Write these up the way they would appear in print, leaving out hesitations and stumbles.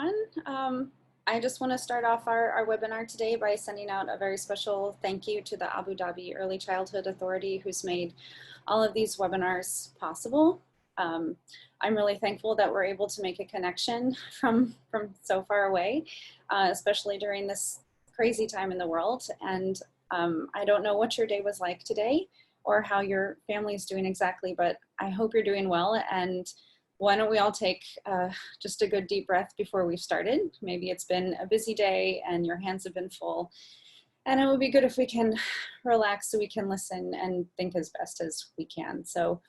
everyone. I just want to start off our webinar today by sending out a very special thank you to the Abu Dhabi Early Childhood Authority who's made all of these webinars possible. I'm really thankful that we're able to make a connection from so far away, especially during this crazy time in the world. And I don't know what your day was like today or how your family is doing exactly, but I hope you're doing well. And why don't we all take just a good deep breath before we've started. Maybe it's been a busy day and your hands have been full. And it would be good if we can relax so we can listen and think as best as we can. So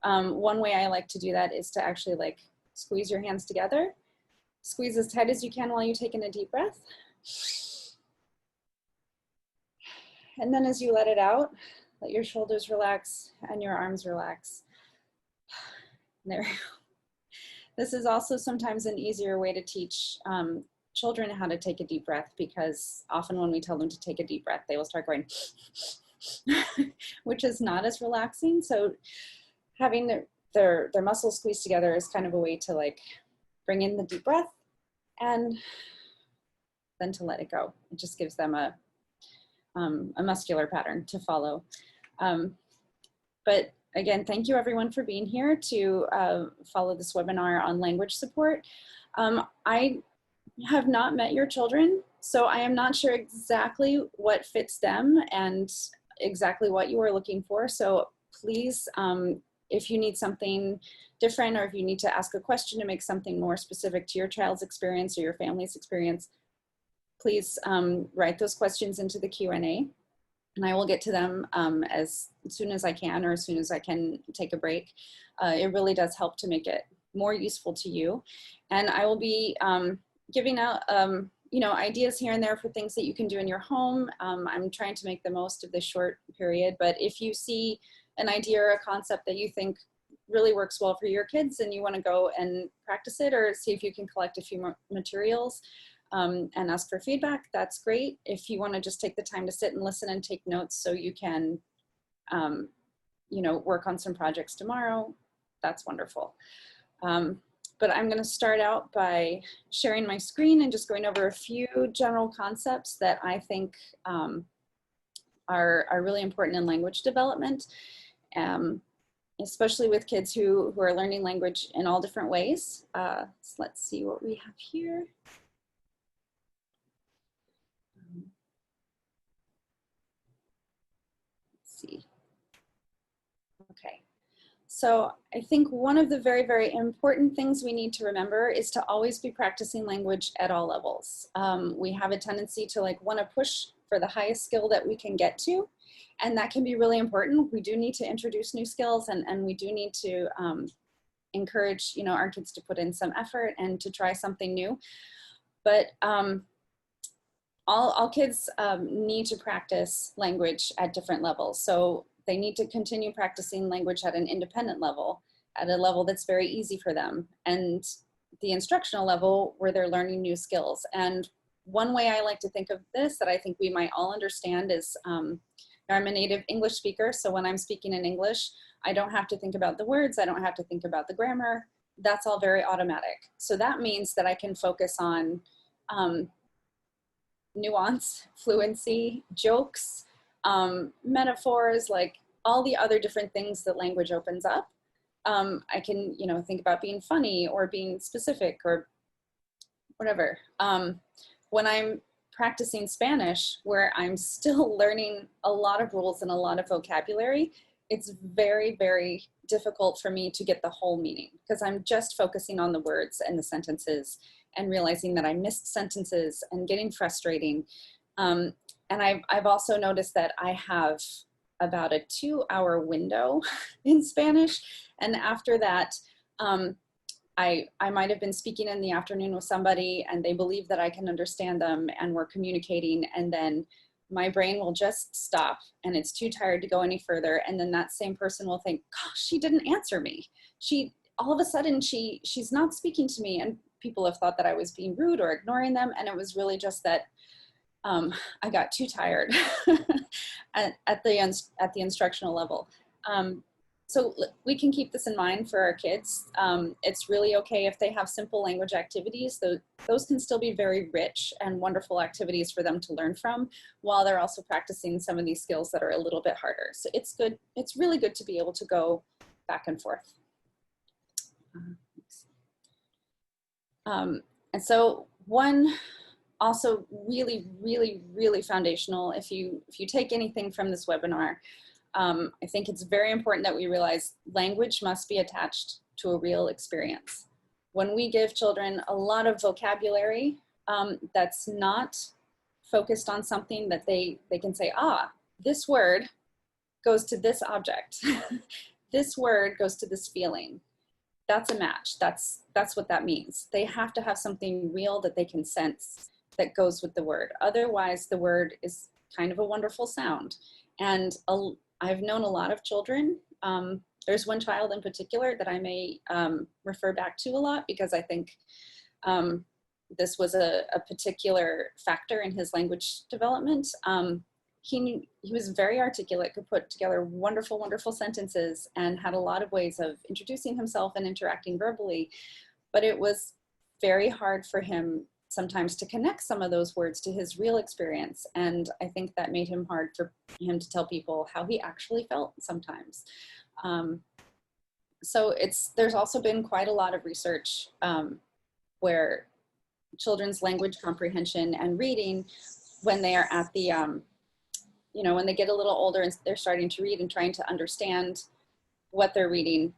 one way I like to do that is to actually like squeeze your hands together. Squeeze as tight as you can while you're taking a deep breath. And then as you let it out, let your shoulders relax and your arms relax. There we go. This is also sometimes an easier way to teach children how to take a deep breath, because often when we tell them to take a deep breath, they will start going, which is not as relaxing. So having their muscles squeezed together is kind of a way to like bring in the deep breath and then to let it go. It just gives them a muscular pattern to follow. But again, thank you everyone for being here to follow this webinar on language support. I have not met your children, so I am not sure exactly what fits them and exactly what you are looking for. So please, if you need something different or if you need to ask a question to make something more specific to your child's experience or your family's experience, please write those questions into the Q&A. And I will get to them as soon as I can, or as soon as I can take a break. It really does help to make it more useful to you. And I will be giving out ideas here and there for things that you can do in your home. I'm trying to make the most of this short period, but if you see an idea or a concept that you think really works well for your kids and you want to go and practice it or see if you can collect a few more materials, and ask for feedback, that's great. If you want to just take the time to sit and listen and take notes so you can, work on some projects tomorrow, that's wonderful. But I'm going to start out by sharing my screen and just going over a few general concepts that I think are really important in language development, especially with kids who are learning language in all different ways. So let's see what we have here. See. Okay, so I think one of the very, very important things we need to remember is to always be practicing language at all levels. We have a tendency to like want to push for the highest skill that we can get to, and that can be really important. We do need to introduce new skills, and we do need to encourage our kids to put in some effort and to try something new. But all kids need to practice language at different levels. So they need to continue practicing language at an independent level, at a level that's very easy for them, and the instructional level where they're learning new skills. And one way I like to think of this that I think we might all understand is, I'm a native English speaker, so when I'm speaking in English, I don't have to think about the words, I don't have to think about the grammar, that's all very automatic. So that means that I can focus on nuance, fluency, jokes, metaphors, like all the other different things that language opens up. I can, think about being funny or being specific or whatever. When I'm practicing Spanish, where I'm still learning a lot of rules and a lot of vocabulary, it's very, very difficult for me to get the whole meaning because I'm just focusing on the words and the sentences and realizing that I missed sentences and getting frustrating. And I've also noticed that I have about a 2-hour window in Spanish. And after that, I might have been speaking in the afternoon with somebody and they believe that I can understand them and we're communicating, and then my brain will just stop and it's too tired to go any further. And then that same person will think, gosh, she didn't answer me. All of a sudden she's not speaking to me. And people have thought that I was being rude or ignoring them. And it was really just that I got too tired at the instructional level. so we can keep this in mind for our kids. It's really okay if they have simple language activities. Those can still be very rich and wonderful activities for them to learn from, while they're also practicing some of these skills that are a little bit harder. So it's good. It's really good to be able to go back and forth. And so one also really foundational, if you take anything from this webinar, I think it's very important that we realize language must be attached to a real experience. When we give children a lot of vocabulary that's not focused on something that they can say, ah, this word goes to this object. This word goes to this feeling. That's a match. That's what that means. They have to have something real that they can sense that goes with the word. Otherwise, the word is kind of a wonderful sound. And I've known a lot of children. There's one child in particular that I may refer back to a lot, because I think this was a particular factor in his language development. He was very articulate, could put together wonderful sentences, and had a lot of ways of introducing himself and interacting verbally. But it was very hard for him sometimes to connect some of those words to his real experience. And I think that made him hard for him to tell people how he actually felt sometimes. So there's also been quite a lot of research where children's language comprehension and reading, when they are at the, when they get a little older and they're starting to read and trying to understand what they're reading,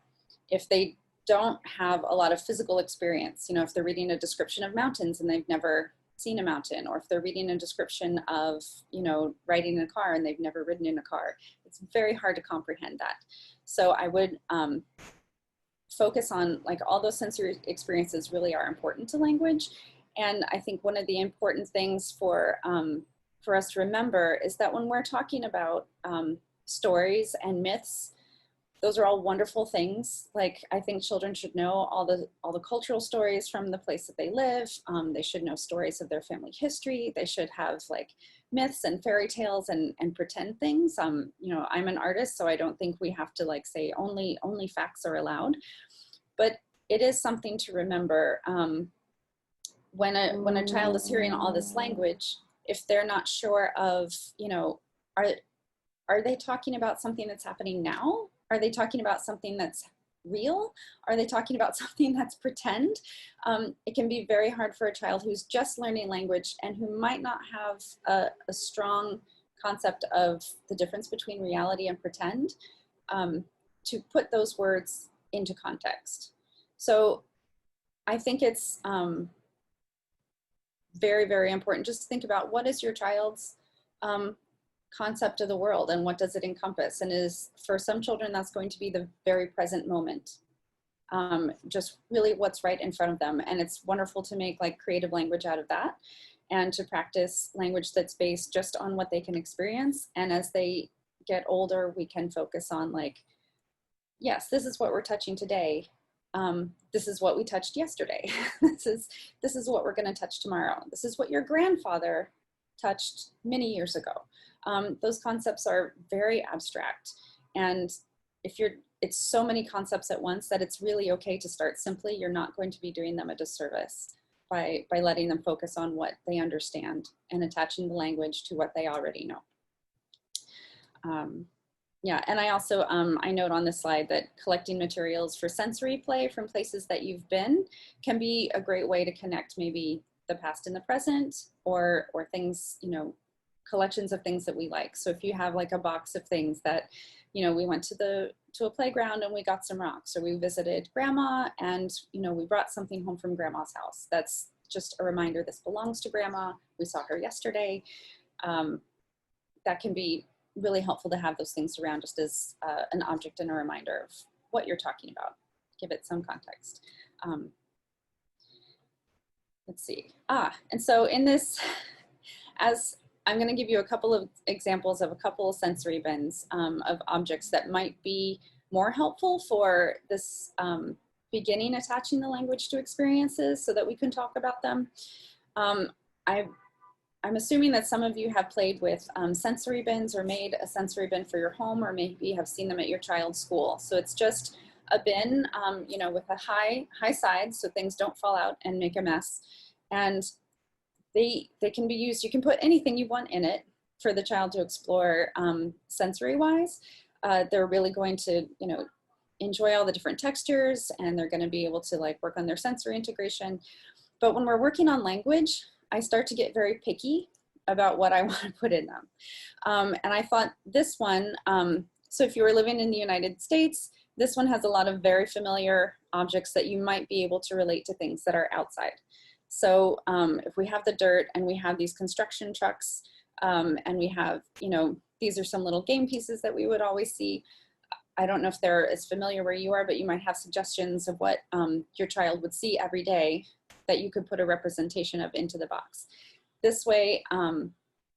if they don't have a lot of physical experience, if they're reading a description of mountains and they've never seen a mountain, or if they're reading a description of, riding in a car and they've never ridden in a car, it's very hard to comprehend that. So I would focus on, like, all those sensory experiences really are important to language. And I think one of the important things for us to remember is that when we're talking about stories and myths, those are all wonderful things. Like, I think children should know all the cultural stories from the place that they live. They should know stories of their family history. They should have, like, myths and fairy tales and pretend things. I'm an artist, so I don't think we have to, like, say only facts are allowed. But it is something to remember when a child is hearing all this language. If they're not sure of, are they talking about something that's happening now? Are they talking about something that's real? Are they talking about something that's pretend? It can be very hard for a child who's just learning language and who might not have a strong concept of the difference between reality and pretend, to put those words into context. So I think it's very important just to think about, what is your child's concept of the world and what does it encompass? And for some children, that's going to be the very present moment, just really what's right in front of them. And it's wonderful to make, like, creative language out of that, and to practice language that's based just on what they can experience. And as they get older, we can focus on, like, yes, this is what we're touching today. This is what we touched yesterday. This is what we're going to touch tomorrow. This is what your grandfather touched many years ago. Those concepts are very abstract, and it's so many concepts at once that it's really okay to start simply. You're not going to be doing them a disservice by letting them focus on what they understand and attaching the language to what they already know. Yeah, and I also, I note on this slide that collecting materials for sensory play from places that you've been can be a great way to connect maybe the past and the present, or things, collections of things that we like. So if you have, like, a box of things that, we went to a playground and we got some rocks, or we visited grandma and, we brought something home from grandma's house. That's just a reminder, this belongs to grandma. We saw her yesterday. That can be really helpful to have those things around, just as an object and a reminder of what you're talking about. Give it some context. Let's see. And so in this, as I'm going to give you a couple of examples of a couple of sensory bins of objects that might be more helpful for this beginning attaching the language to experiences, so that we can talk about them. I'm assuming that some of you have played with sensory bins or made a sensory bin for your home, or maybe have seen them at your child's school. So it's just a bin, you know, with a high side so things don't fall out and make a mess. And they can be used, you can put anything you want in it for the child to explore sensory wise. They're really going to, you know, enjoy all the different textures, and they're going to be able to like work on their sensory integration. But when we're working on language, I start to get very picky about what I want to put in them. And I thought this one, so if you were living in the United States, this one has a lot of very familiar objects that you might be able to relate to things that are outside. So if we have the dirt and we have these construction trucks, and we have, you know, these are some little game pieces that we would always see. I don't know if they're as familiar where you are, but you might have suggestions of what your child would see every day that you could put a representation of into the box. This way,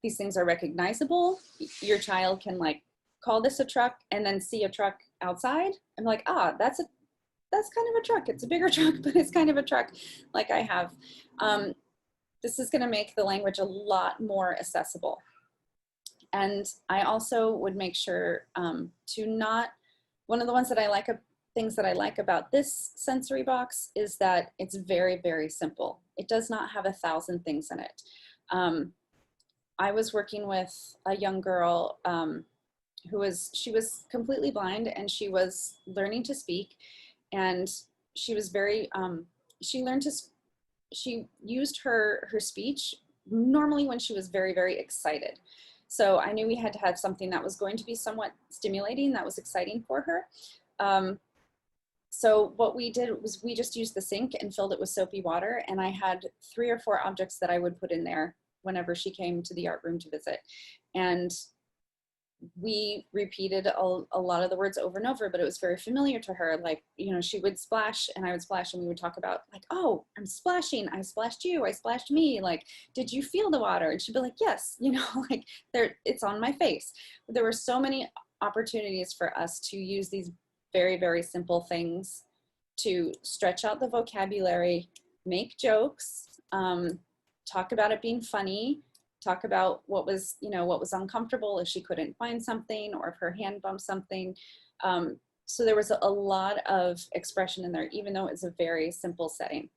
these things are recognizable. Your child can like call this a truck and then see a truck outside and like, ah, that's kind of a truck. It's a bigger truck, but it's kind of a truck like I have. This is going to make the language a lot more accessible. And I also would make sure to not, one of the ones that I like, things that I like about this sensory box is that it's very, very simple. It does not have 1,000 things in it. I was working with a young girl she was completely blind, and she was learning to speak, and she was very, she used her speech normally when she was very, very excited. So I knew we had to have something that was going to be somewhat stimulating, that was exciting for her. So what we did was we just used the sink and filled it with soapy water, and I had 3 or 4 objects that I would put in there whenever she came to the art room to visit. And we repeated a lot of the words over and over, but it was very familiar to her. Like, you know, she would splash and I would splash, and we would talk about like, oh, I'm splashing, I splashed you, I splashed me, like, did you feel the water? And she'd be like, yes, you know, like it's on my face. There were so many opportunities for us to use these very, very simple things to stretch out the vocabulary, make jokes, talk about it being funny, talk about what was, you know, what was uncomfortable if she couldn't find something or if her hand bumped something. So there was a lot of expression in there, even though it's a very simple setting.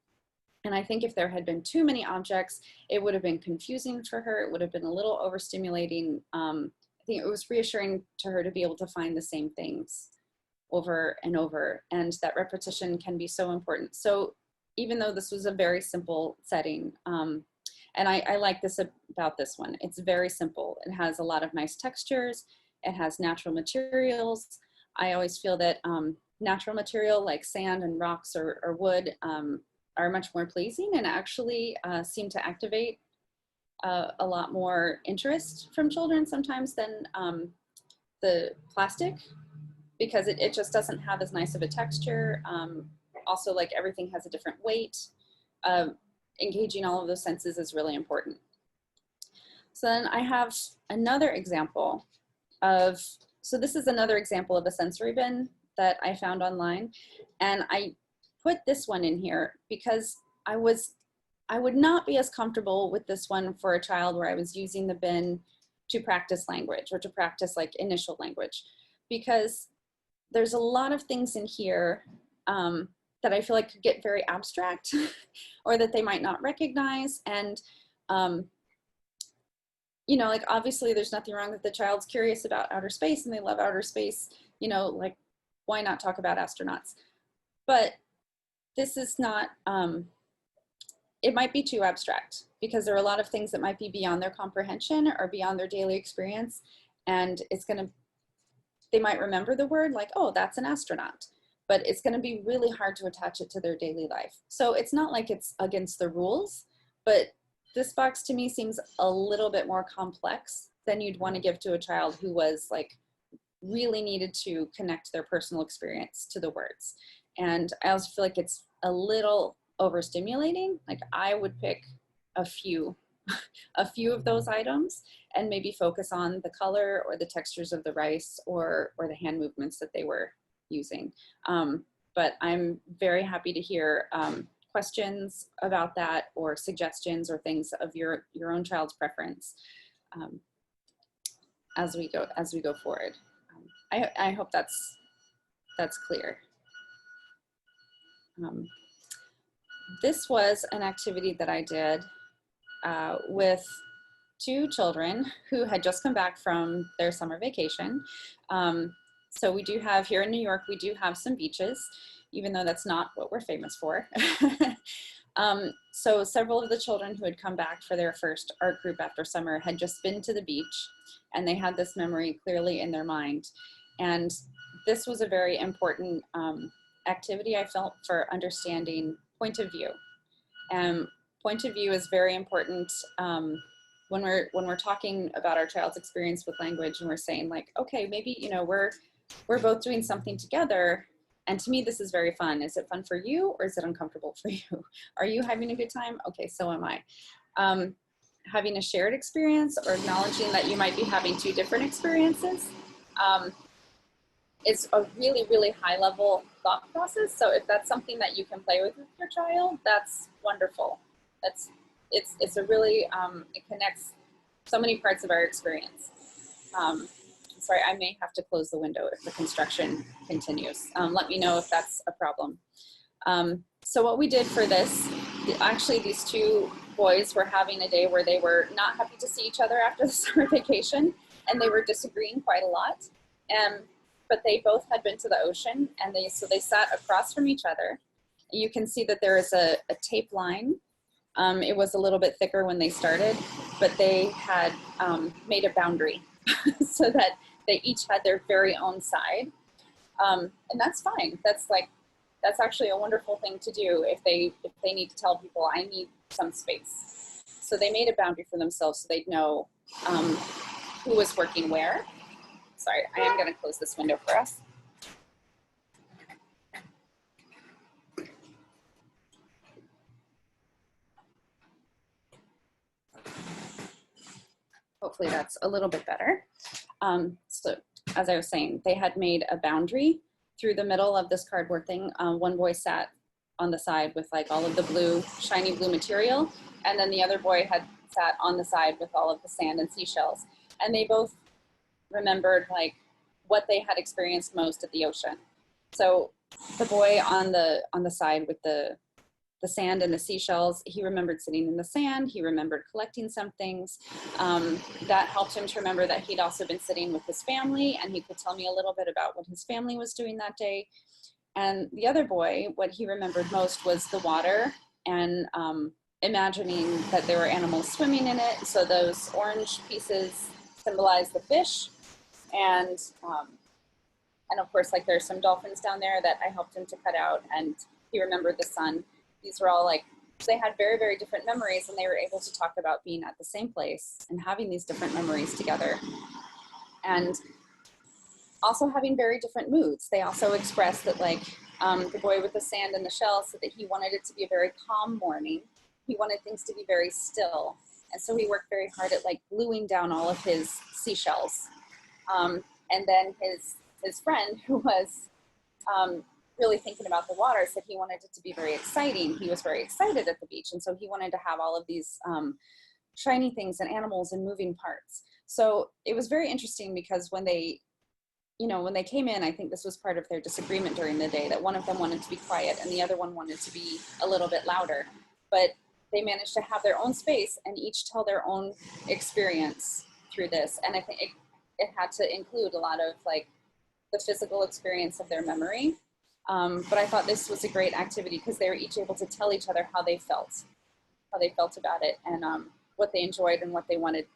And I think if there had been too many objects, it would have been confusing for her. It would have been a little overstimulating. I think it was reassuring to her to be able to find the same things over and over. And that repetition can be so important. So even though this was a very simple setting, and I like this about this one. It's very simple. It has a lot of nice textures. It has natural materials. I always feel that natural material like sand and rocks or wood are much more pleasing and actually seem to activate a lot more interest from children sometimes than the plastic, because it just doesn't have as nice of a texture. Also, like everything has a different weight. Engaging all of those senses is really important. So then I have another example of, so this is another example of a sensory bin that I found online. And I put this one in here because I would not be as comfortable with this one for a child where I was using the bin to practice language or to practice like initial language, because there's a lot of things in here that I feel like could get very abstract or that they might not recognize. And, you know, like obviously there's nothing wrong with the child's curious about outer space and they love outer space, you know, like why not talk about astronauts? But this is not, it might be too abstract because there are a lot of things that might be beyond their comprehension or beyond their daily experience. And they might remember the word like, oh, that's an astronaut, but it's going to be really hard to attach it to their daily life. So it's not like it's against the rules, but this box to me seems a little bit more complex than you'd want to give to a child who was like really needed to connect their personal experience to the words. And I also feel like it's a little overstimulating. Like I would pick a few of those items and maybe focus on the color or the textures of the rice or the hand movements that they were using. But I'm very happy to hear questions about that or suggestions or things of your own child's preference as we go forward. I hope that's clear. This was an activity that I did with two children who had just come back from their summer vacation. So we do have, here in New York, we do have some beaches, even though that's not what we're famous for. So several of the children who had come back for their first art group after summer had just been to the beach, and they had this memory clearly in their mind. And this was a very important activity, I felt, for understanding point of view. And point of view is very important when we're talking about our child's experience with language, and we're saying like, okay, maybe, you know, we're both doing something together, and to me this is very fun. Is it fun for you, or is it uncomfortable for you? Are you having a good time? Okay, so am I. Having a shared experience or acknowledging that you might be having two different experiences is a really, really high level thought process. So if that's something that you can play with your child, that's wonderful. It's a really, it connects so many parts of our experience. Sorry, I may have to close the window if the construction continues. Let me know if that's a problem. So what we did for this, actually these two boys were having a day where they were not happy to see each other after the summer vacation, and they were disagreeing quite a lot. But they both had been to the ocean, and so they sat across from each other. You can see that there is a tape line. It was a little bit thicker when they started, but they had made a boundary so that they each had their very own side. And that's fine. That's actually a wonderful thing to do if they need to tell people, I need some space. So they made a boundary for themselves so they'd know who was working where. Sorry, I am going to close this window for us. Hopefully that's a little bit better. So as I was saying, they had made a boundary through the middle of this cardboard thing. One boy sat on the side with like all of the blue, shiny blue material, and then the other boy had sat on the side with all of the sand and seashells. And they both remembered like what they had experienced most at the ocean. So the boy on the side with the sand and the seashells, he remembered sitting in the sand. He remembered collecting some things. That helped him to remember that he'd also been sitting with his family, and he could tell me a little bit about what his family was doing that day. And the other boy, what he remembered most was the water and imagining that there were animals swimming in it. So those orange pieces symbolize the fish. And of course, like there's some dolphins down there that I helped him to cut out, and he remembered the sun. These were all like, they had very, very different memories, and they were able to talk about being at the same place and having these different memories together. And also having very different moods. They also expressed that like the boy with the sand and the shell said that he wanted it to be a very calm morning. He wanted things to be very still. And so he worked very hard at like gluing down all of his seashells. And then his friend, who was really thinking about the water, said he wanted it to be very exciting. He was very excited at the beach, and so he wanted to have all of these shiny things and animals and moving parts. So it was very interesting because when they came in, I think this was part of their disagreement during the day, that one of them wanted to be quiet and the other one wanted to be a little bit louder. But they managed to have their own space and each tell their own experience through this. And I think it had to include a lot of like the physical experience of their memory. But I thought this was a great activity because they were each able to tell each other how they felt about it, and what they enjoyed and what they wanted.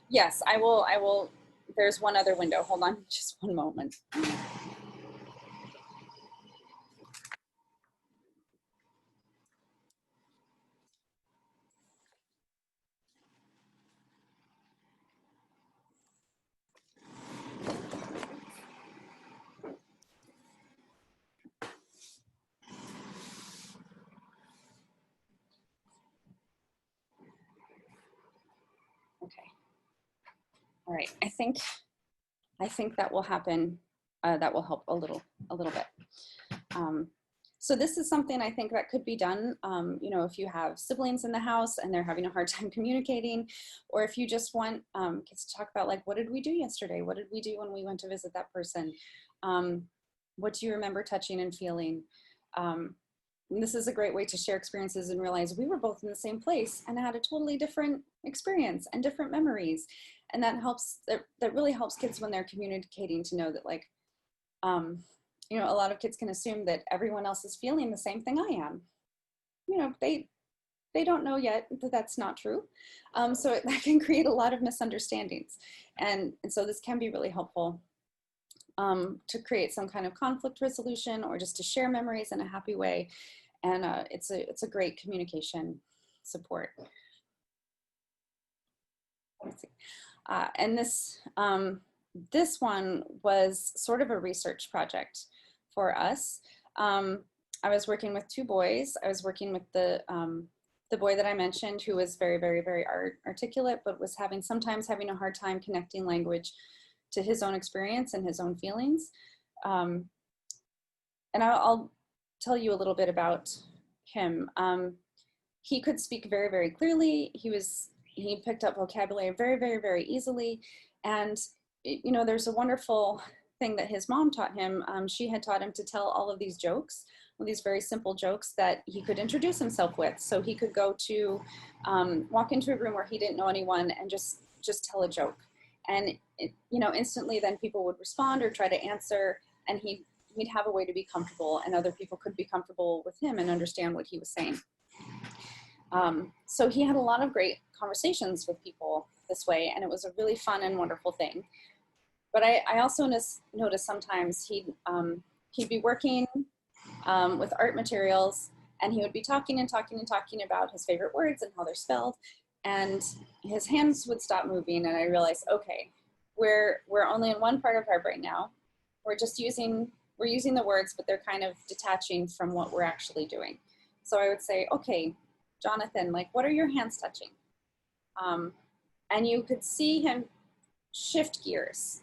Yes, I will. There's one other window. Hold on just one moment. Okay. All right. I think that will happen that will help a little bit. So this is something I think that could be done, you know, if you have siblings in the house and they're having a hard time communicating, or if you just want kids to talk about, like, what did we do yesterday? What did we do when we went to visit that person? What do you remember touching and feeling? And this is a great way to share experiences and realize we were both in the same place and had a totally different experience and different memories. And that helps, that really helps kids when they're communicating to know that, like, you know, a lot of kids can assume that everyone else is feeling the same thing I am. You know, they don't know yet that that's not true. So that can create a lot of misunderstandings. And so this can be really helpful to create some kind of conflict resolution or just to share memories in a happy way. And it's a great communication support. Let's see. And this one was sort of a research project for us. I was working with two boys. I was working with the boy that I mentioned, who was very, very, very articulate, but was sometimes having a hard time connecting language to his own experience and his own feelings. And I'll tell you a little bit about him. He could speak very, very clearly. He picked up vocabulary very, very, very easily. And, you know, there's a wonderful thing that his mom taught him. She had taught him to tell all of these jokes, these very simple jokes that he could introduce himself with. So he could go to, walk into a room where he didn't know anyone and just tell a joke. And, you know, instantly then people would respond or try to answer, and he'd have a way to be comfortable, and other people could be comfortable with him and understand what he was saying. So he had a lot of great conversations with people this way, and it was a really fun and wonderful thing. But I also noticed sometimes he'd be working with art materials, and he would be talking and talking and talking about his favorite words and how they're spelled, and his hands would stop moving, and I realized, okay, we're only in one part of our brain now. We're using the words, but they're kind of detaching from what we're actually doing. So I would say, okay, Jonathan, like, what are your hands touching? And you could see him shift gears.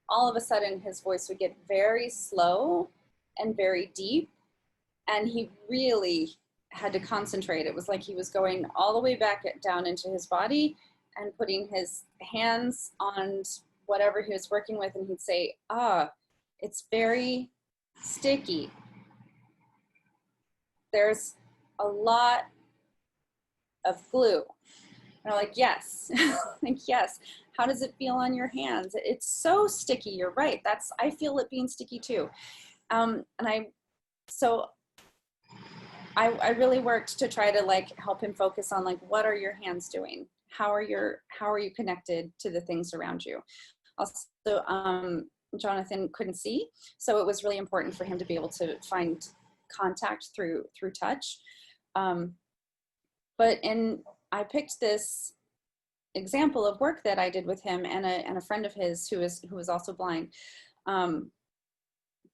All of a sudden, his voice would get very slow and very deep, and he really had to concentrate. It was like he was going all the way back down into his body and putting his hands on whatever he was working with, and he'd say, it's very sticky. There's a lot of glue. And I'm like, yes. Like, yes. How does it feel on your hands? It's so sticky. You're right. I feel it being sticky too. And I really worked to try to, like, help him focus on, like, what are your hands doing? How are you connected to the things around you? Also, Jonathan couldn't see, so it was really important for him to be able to find contact through touch. I picked this example of work that I did with him and a friend of his who was also blind,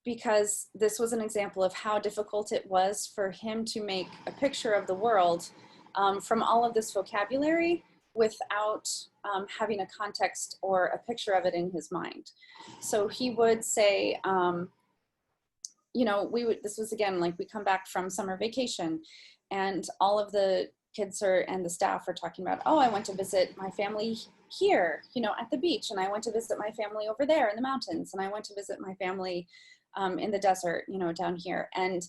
because this was an example of how difficult it was for him to make a picture of the world from all of this vocabulary without having a context or a picture of it in his mind. So he would say, you know, this was again, like, we come back from summer vacation and all of the kids and the staff are talking about, oh, I went to visit my family here, you know, at the beach, and I went to visit my family over there in the mountains, and I went to visit my family in the desert, you know, down here. And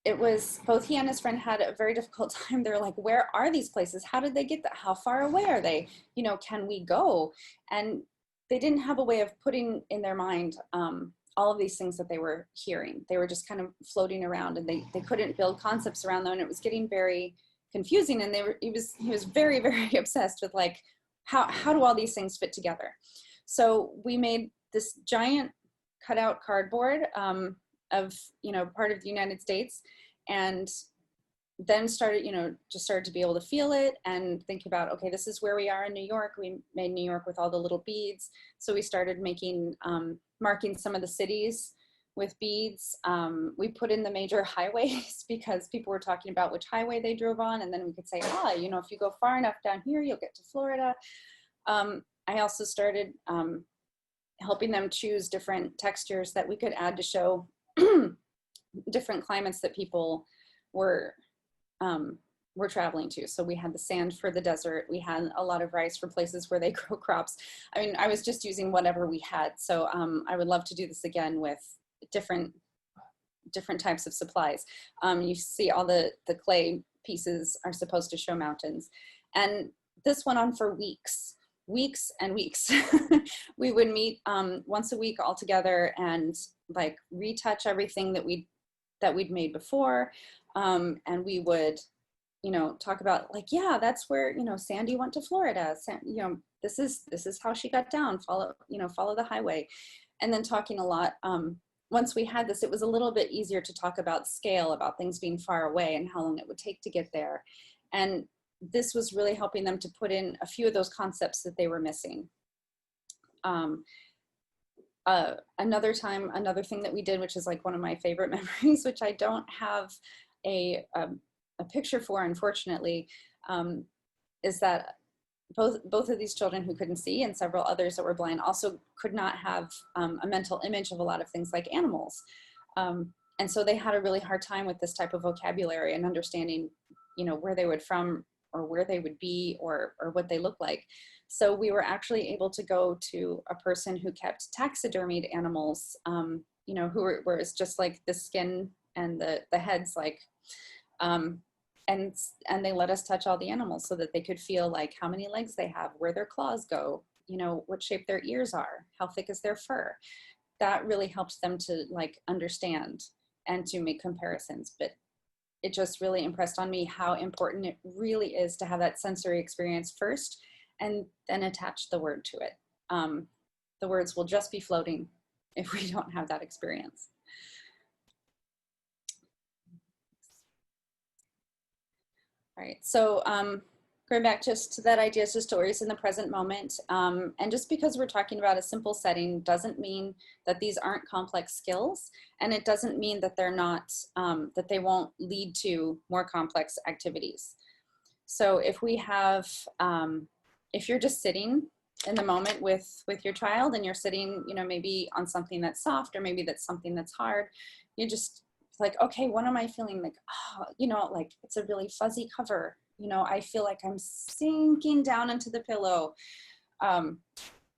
it was, both he and his friend had a very difficult time. They're like, where are these places? How did they get that? How far away are they? You know, can we go? And they didn't have a way of putting in their mind all of these things that they were hearing. They were just kind of floating around, and they couldn't build concepts around them, and it was getting very confusing. And he was very, very obsessed with, like, how do all these things fit together? So we made this giant cutout cardboard of, you know, part of the United States, and then started to be able to feel it and think about, okay, this is where we are in New York. We made New York with all the little beads. So we started making, marking some of the cities with beads. We put in the major highways because people were talking about which highway they drove on. And then we could say, you know, if you go far enough down here, you'll get to Florida. I also started helping them choose different textures that we could add to show different climates that people were traveling to. So we had the sand for the desert. We had a lot of rice for places where they grow crops. I mean, I was just using whatever we had. So I would love to do this again with different types of supplies. You see all the clay pieces are supposed to show mountains. And this went on for weeks and weeks. We would meet once a week all together and like retouch everything that we'd made before. And we would, you know, talk about like, yeah, that's where, you know, Sandy went to Florida. You know, this is how she got down, follow the highway. And then talking a lot, once we had this, it was a little bit easier to talk about scale, about things being far away and how long it would take to get there. And this was really helping them to put in a few of those concepts that they were missing. Another thing that we did, which is like one of my favorite memories, which I don't have a picture for, unfortunately, is that both of these children who couldn't see and several others that were blind also could not have a mental image of a lot of things like animals. And so they had a really hard time with this type of vocabulary and understanding, you know, where they would from or where they would be or what they look like. So we were actually able to go to a person who kept taxidermied animals, you know, where it's just like the skin and the heads, like, and they let us touch all the animals so that they could feel like how many legs they have, where their claws go, you know, what shape their ears are, how thick is their fur. That really helped them to like understand and to make comparisons. But it just really impressed on me how important it really is to have that sensory experience first and then attach the word to it. The words will just be floating if we don't have that experience. All right, so going back just to that idea, so stories in the present moment. And just because we're talking about a simple setting doesn't mean that these aren't complex skills. And it doesn't mean that they're not, that they won't lead to more complex activities. So if we have, if you're just sitting in the moment with your child and you're sitting, you know, maybe on something that's soft or maybe that's something that's hard, you just like, okay, what am I feeling? Like, oh, you know, like it's a really fuzzy cover. You know, I feel like I'm sinking down into the pillow. You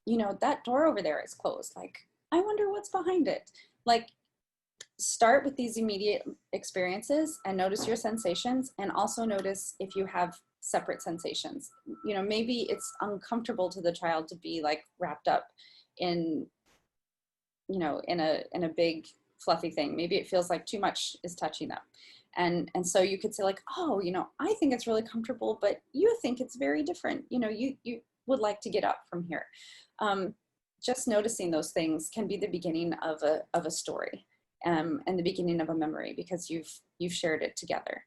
know, that door over there is closed. Like, I wonder what's behind it. Like, start with these immediate experiences and notice your sensations, and also notice if you have separate sensations. You know, maybe it's uncomfortable to the child to be like wrapped up in, you know, in a big fluffy thing. Maybe it feels like too much is touching them. And so you could say like, oh, you know, I think it's really comfortable, but you think it's very different. You know, you would like to get up from here. Just noticing those things can be the beginning of a story, and the beginning of a memory, because you've shared it together.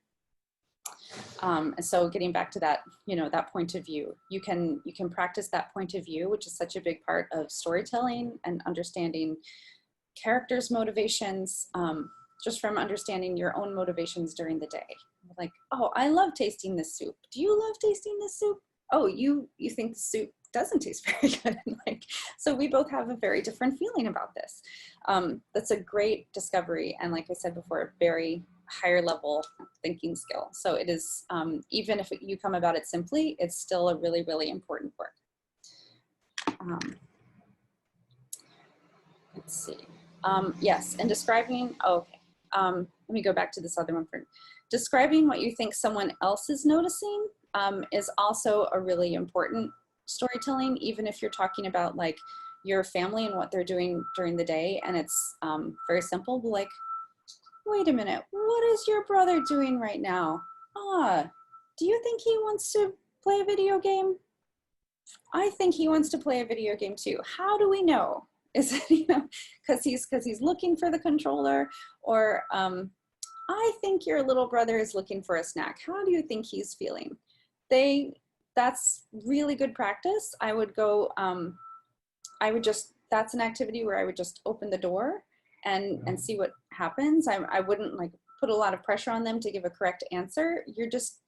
And so getting back to that, you know, that point of view, you can practice that point of view, which is such a big part of storytelling and understanding characters' motivations, just from understanding your own motivations during the day. Like, oh, I love tasting this soup. Do you love tasting this soup? Oh, you think the soup doesn't taste very good. Like, so we both have a very different feeling about this. That's a great discovery. And like I said before, very higher level thinking skill. So it is, even if you come about it simply, it's still a really, really important work. Let's see. Yes, and describing, oh, okay. Let me go back to this other one. Describing what you think someone else is noticing is also a really important storytelling, even if you're talking about like your family and what they're doing during the day. And it's very simple, like, wait a minute, what is your brother doing right now? Do you think he wants to play a video game? I think he wants to play a video game too. How do we know? Is it, you know, because he's looking for the controller, or I think your little brother is looking for a snack. How do you think he's feeling? That's really good practice. I would go, that's an activity where I would just open the door and see what happens. I wouldn't like put a lot of pressure on them to give a correct answer. You're just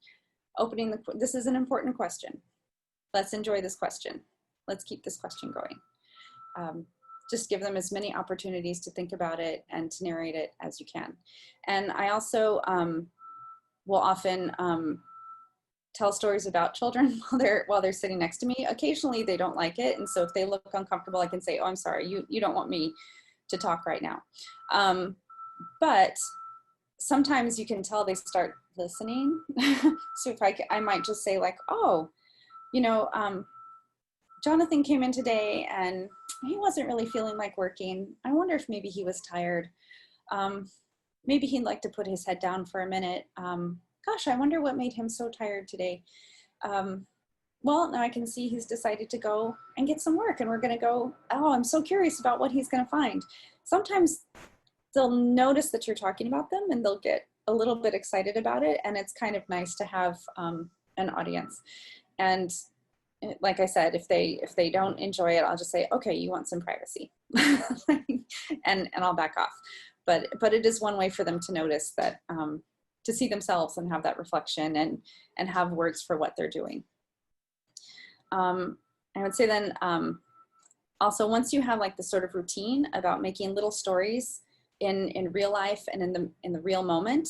opening this is an important question. Let's enjoy this question. Let's keep this question going. just give them as many opportunities to think about it and to narrate it as you can. And I also will often tell stories about children while they're sitting next to me. Occasionally they don't like it, and so if they look uncomfortable, I can say, "Oh, I'm sorry, you don't want me to talk right now." But sometimes you can tell they start listening. So if I might just say like, "Oh, you know, Jonathan came in today and he wasn't really feeling like working. I wonder if maybe he was tired. Maybe he'd like to put his head down for a minute. Gosh, I wonder what made him so tired today. Well, now I can see he's decided to go and get some work, and we're going to go. Oh, I'm so curious about what he's going to find." Sometimes they'll notice that you're talking about them and they'll get a little bit excited about it. And it's kind of nice to have an audience. And like I said, if they don't enjoy it, I'll just say, "Okay, you want some privacy," and I'll back off. But it is one way for them to notice that, to see themselves and have that reflection and have words for what they're doing. I would say then, also, once you have like this sort of routine about making little stories in real life and in the real moment,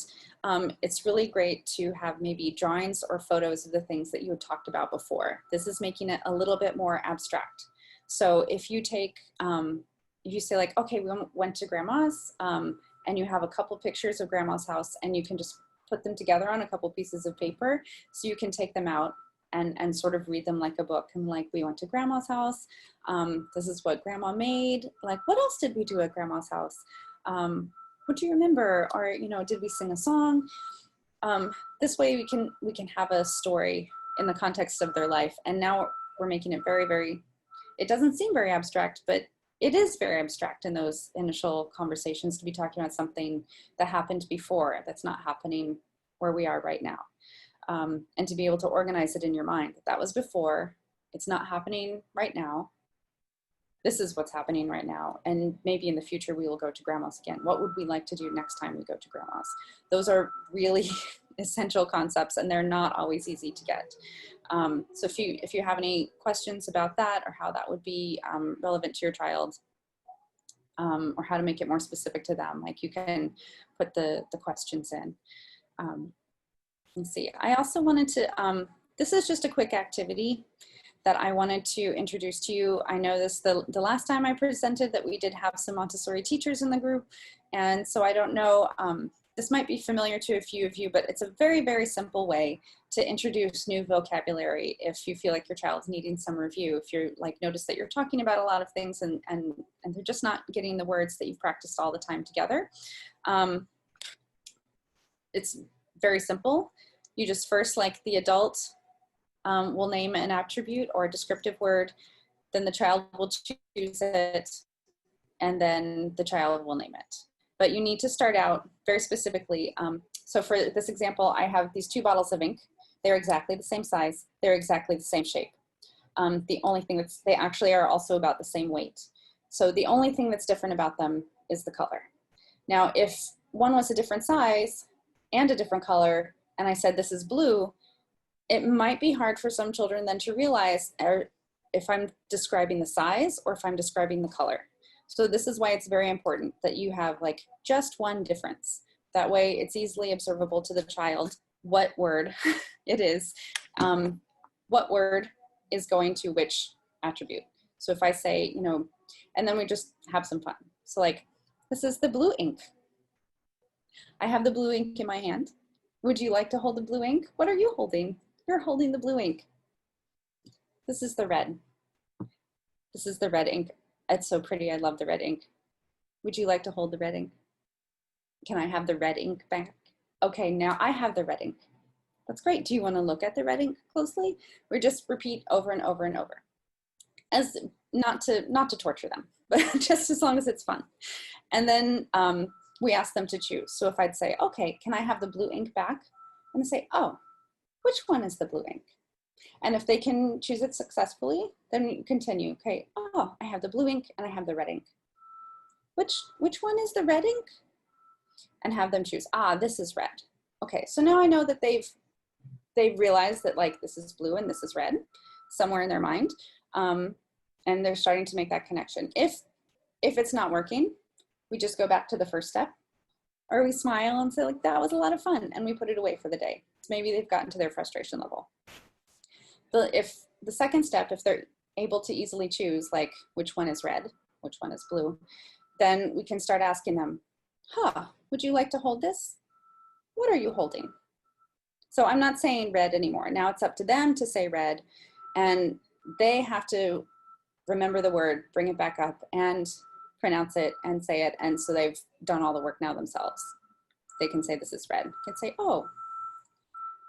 it's really great to have maybe drawings or photos of the things that you had talked about before. This is making it a little bit more abstract. So if you take, if you say like, "Okay, we went to grandma's," and you have a couple pictures of grandma's house, and you can just put them together on a couple pieces of paper, so you can take them out and sort of read them like a book. And like, "We went to grandma's house. This is what grandma made. Like, what else did we do at grandma's house? What do you remember?" Or, you know, "Did we sing a song?" This way we can have a story in the context of their life. And now we're making it very, very, it doesn't seem very abstract, but it is very abstract in those initial conversations to be talking about something that happened before that's not happening where we are right now. And to be able to organize it in your mind. That was before, it's not happening right now. This is what's happening right now. And maybe in the future we will go to grandma's again. What would we like to do next time we go to grandma's? Those are really essential concepts, and they're not always easy to get. So if you have any questions about that, or how that would be relevant to your child, or how to make it more specific to them, like, you can put the questions in. Let's see, I also wanted to, this is just a quick activity that I wanted to introduce to you. I know this, the last time I presented, that we did have some Montessori teachers in the group. And so I don't know, this might be familiar to a few of you, but it's a very, very simple way to introduce new vocabulary if you feel like your child's needing some review. If you're like, notice that you're talking about a lot of things and they're just not getting the words that you've practiced all the time together. It's very simple. You just first, like the adult, will name an attribute or a descriptive word, then the child will choose it, and then the child will name it. But you need to start out very specifically. So for this example, I have these 2 bottles of ink. They're exactly the same size. They're exactly the same shape. The only thing that's, they actually are also about the same weight. So the only thing that's different about them is the color. Now, if one was a different size and a different color, and I said this is blue, it might be hard for some children then to realize if I'm describing the size or if I'm describing the color. So this is why it's very important that you have like just one difference. That way it's easily observable to the child what word it is, what word is going to which attribute. So if I say, you know, and then we just have some fun. So like, this is the blue ink. I have the blue ink in my hand. Would you like to hold the blue ink? What are you holding? You're holding the blue ink. This is the red. This is the red ink. It's so pretty. I love the red ink. Would you like to hold the red ink? Can I have the red ink back? Okay, now I have the red ink. That's great. Do you want to look at the red ink closely? We just repeat over and over and over, as not to torture them, but just as long as it's fun. And then we ask them to choose. So if I'd say, okay, can I have the blue ink back? And they say, oh, which one is the blue ink? And if they can choose it successfully, then we continue. Okay, oh, I have the blue ink and I have the red ink. Which one is the red ink? And have them choose, ah, this is red. Okay, so now I know that they've realized that like this is blue and this is red somewhere in their mind. And they're starting to make that connection. If If it's not working, we just go back to the first step, or we smile and say like, that was a lot of fun, and we put it away for the day. So maybe they've gotten to their frustration level. If the second step, if they're able to easily choose like which one is red, which one is blue, then we can start asking them, would you like to hold this? What are you holding? So I'm not saying red anymore. Now it's up to them to say red, and they have to remember the word, bring it back up, and pronounce it and say it. And so they've done all the work now themselves. They can say this is red. They can say, oh,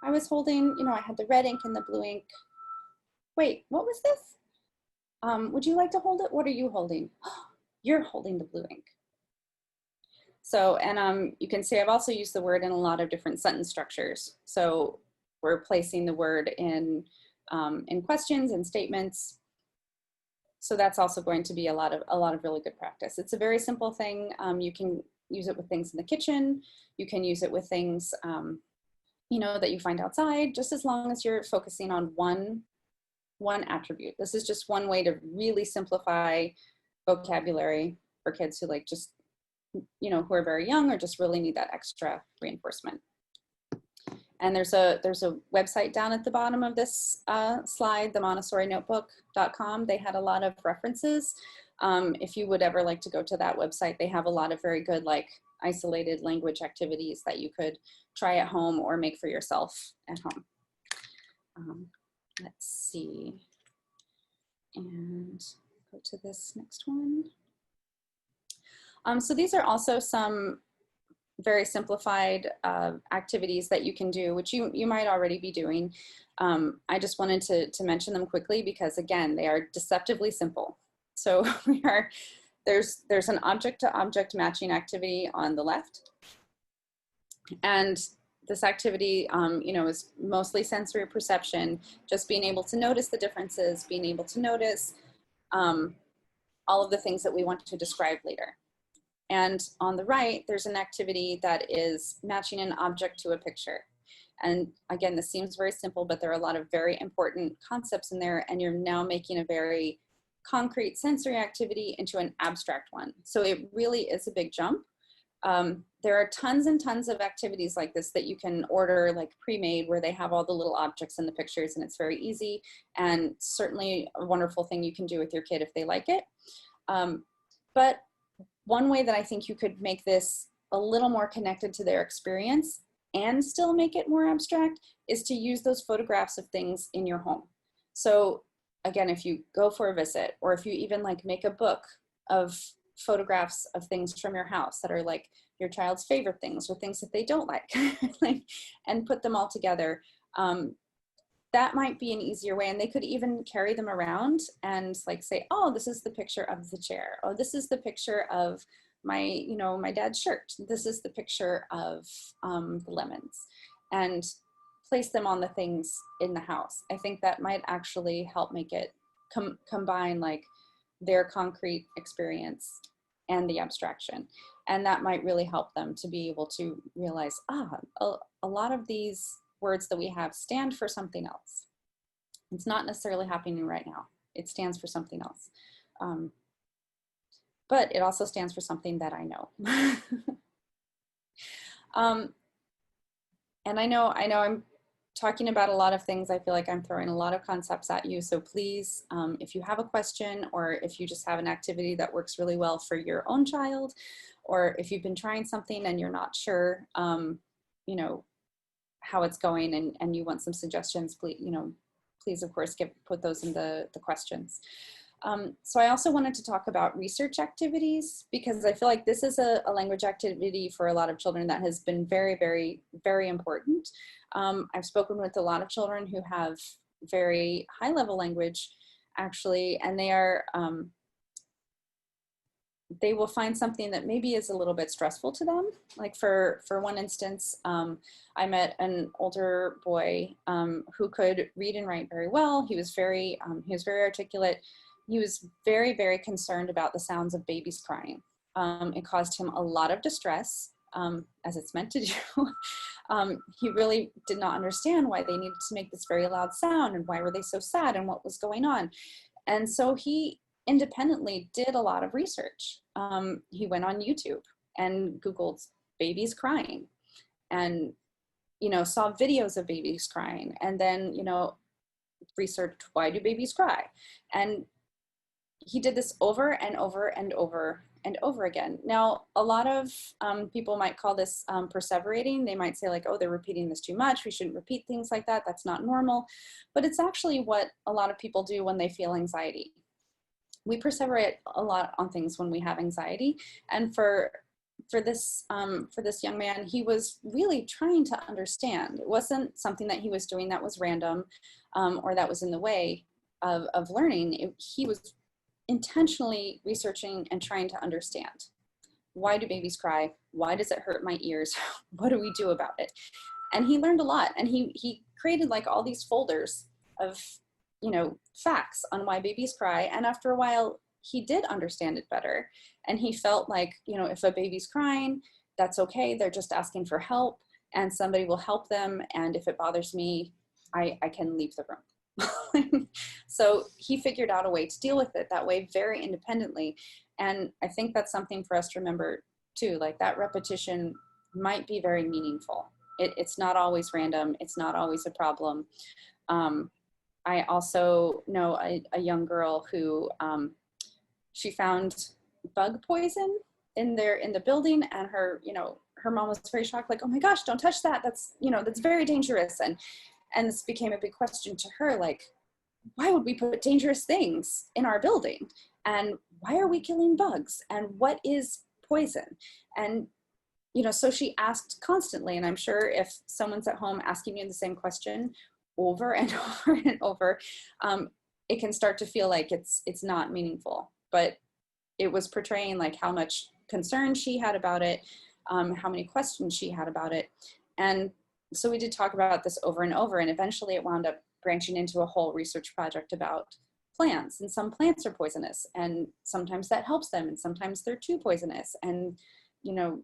I was holding, I had the red ink and the blue ink. Wait, what was this? Would you like to hold it? What are you holding? You're holding the blue ink. So, and you can see I've also used the word in a lot of different sentence structures. So we're placing the word in questions and statements. So that's also going to be a lot of really good practice. It's a very simple thing. You can use it with things in the kitchen. You can use it with things, that you find outside, just as long as you're focusing on one attribute. This is just one way to really simplify vocabulary for kids who who are very young or just really need that extra reinforcement. And there's a website down at the bottom of this slide, the MontessoriNotebook.com. They had a lot of references. If you would ever like to go to that website, they have a lot of very good isolated language activities that you could try at home or make for yourself at home. Let's see, and go to this next one. So these are also some very simplified activities that you can do, which you might already be doing. I just wanted to mention them quickly because, again, they are deceptively simple. So there's an object-to-object matching activity on the left. And this activity, is mostly sensory perception, just being able to notice the differences, being able to notice all of the things that we want to describe later. And on the right, there's an activity that is matching an object to a picture. And again, this seems very simple, but there are a lot of very important concepts in there, and you're now making a very concrete sensory activity into an abstract one. So it really is a big jump. There are tons and tons of activities like this that you can order pre-made, where they have all the little objects in the pictures, and it's very easy, and certainly a wonderful thing you can do with your kid if they like it. But one way that I think you could make this a little more connected to their experience and still make it more abstract is to use those photographs of things in your home. So again, if you go for a visit, or if you even make a book of photographs of things from your house that are your child's favorite things or things that they don't like, and put them all together, that might be an easier way. And they could even carry them around and say, oh, this is the picture of the chair. Oh, this is the picture of my, my dad's shirt. This is the picture of the lemons, and place them on the things in the house. I think that might actually help make it combine their concrete experience and the abstraction. And that might really help them to be able to realize, a lot of these words that we have stand for something else. It's not necessarily happening right now. It stands for something else. But it also stands for something that I know. And I know I'm talking about a lot of things. I feel like I'm throwing a lot of concepts at you. So please, if you have a question, or if you just have an activity that works really well for your own child, or if you've been trying something and you're not sure, how it's going, and you want some suggestions, please of course put those in the questions. So I also wanted to talk about research activities, because I feel like this is a language activity for a lot of children that has been very, very, very important. I've spoken with a lot of children who have very high level language, actually, and they will find something that maybe is a little bit stressful to them. For one instance, I met an older boy who could read and write very well. He was very articulate. He was very, very concerned about the sounds of babies crying. It caused him a lot of distress, as it's meant to do. He really did not understand why they needed to make this very loud sound, and why were they so sad, and what was going on. And so he independently did a lot of research. He went on YouTube and Googled babies crying, and, you know, saw videos of babies crying, and then, you know, researched why do babies cry. And he did this over and over and over and over again. Now, a lot of people might call this perseverating. They might say like, oh, they're repeating this too much. We shouldn't repeat things like that. That's not normal. But it's actually what a lot of people do when they feel anxiety. We perseverate a lot on things when we have anxiety. And for this young man, he was really trying to understand. It wasn't something that he was doing that was random or that was in the way of learning. He was intentionally researching and trying to understand. Why do babies cry? Why does it hurt my ears? What do we do about it? And he learned a lot, and he created like all these folders of, you know, facts on why babies cry. And after a while, he did understand it better. And he felt like, you know, if a baby's crying, that's okay. They're just asking for help and somebody will help them. And if it bothers me, I can leave the room. So he figured out a way to deal with it that way, very independently. And I think that's something for us to remember too, like that repetition might be very meaningful. It's not always random. It's not always a problem. I also know a young girl who she found bug poison in the building, and her, you know, her mom was very shocked, like, oh my gosh, don't touch that. That's, you know, that's very dangerous. And this became a big question to her, like, why would we put dangerous things in our building? And why are we killing bugs? And what is poison? And, you know, so she asked constantly, and I'm sure if someone's at home asking you the same question over and over and over, it can start to feel like it's not meaningful. But it was portraying like how much concern she had about it, how many questions she had about it. And so we did talk about this over and over, and eventually it wound up branching into a whole research project about plants. And some plants are poisonous, and sometimes that helps them, and sometimes they're too poisonous. And, you know,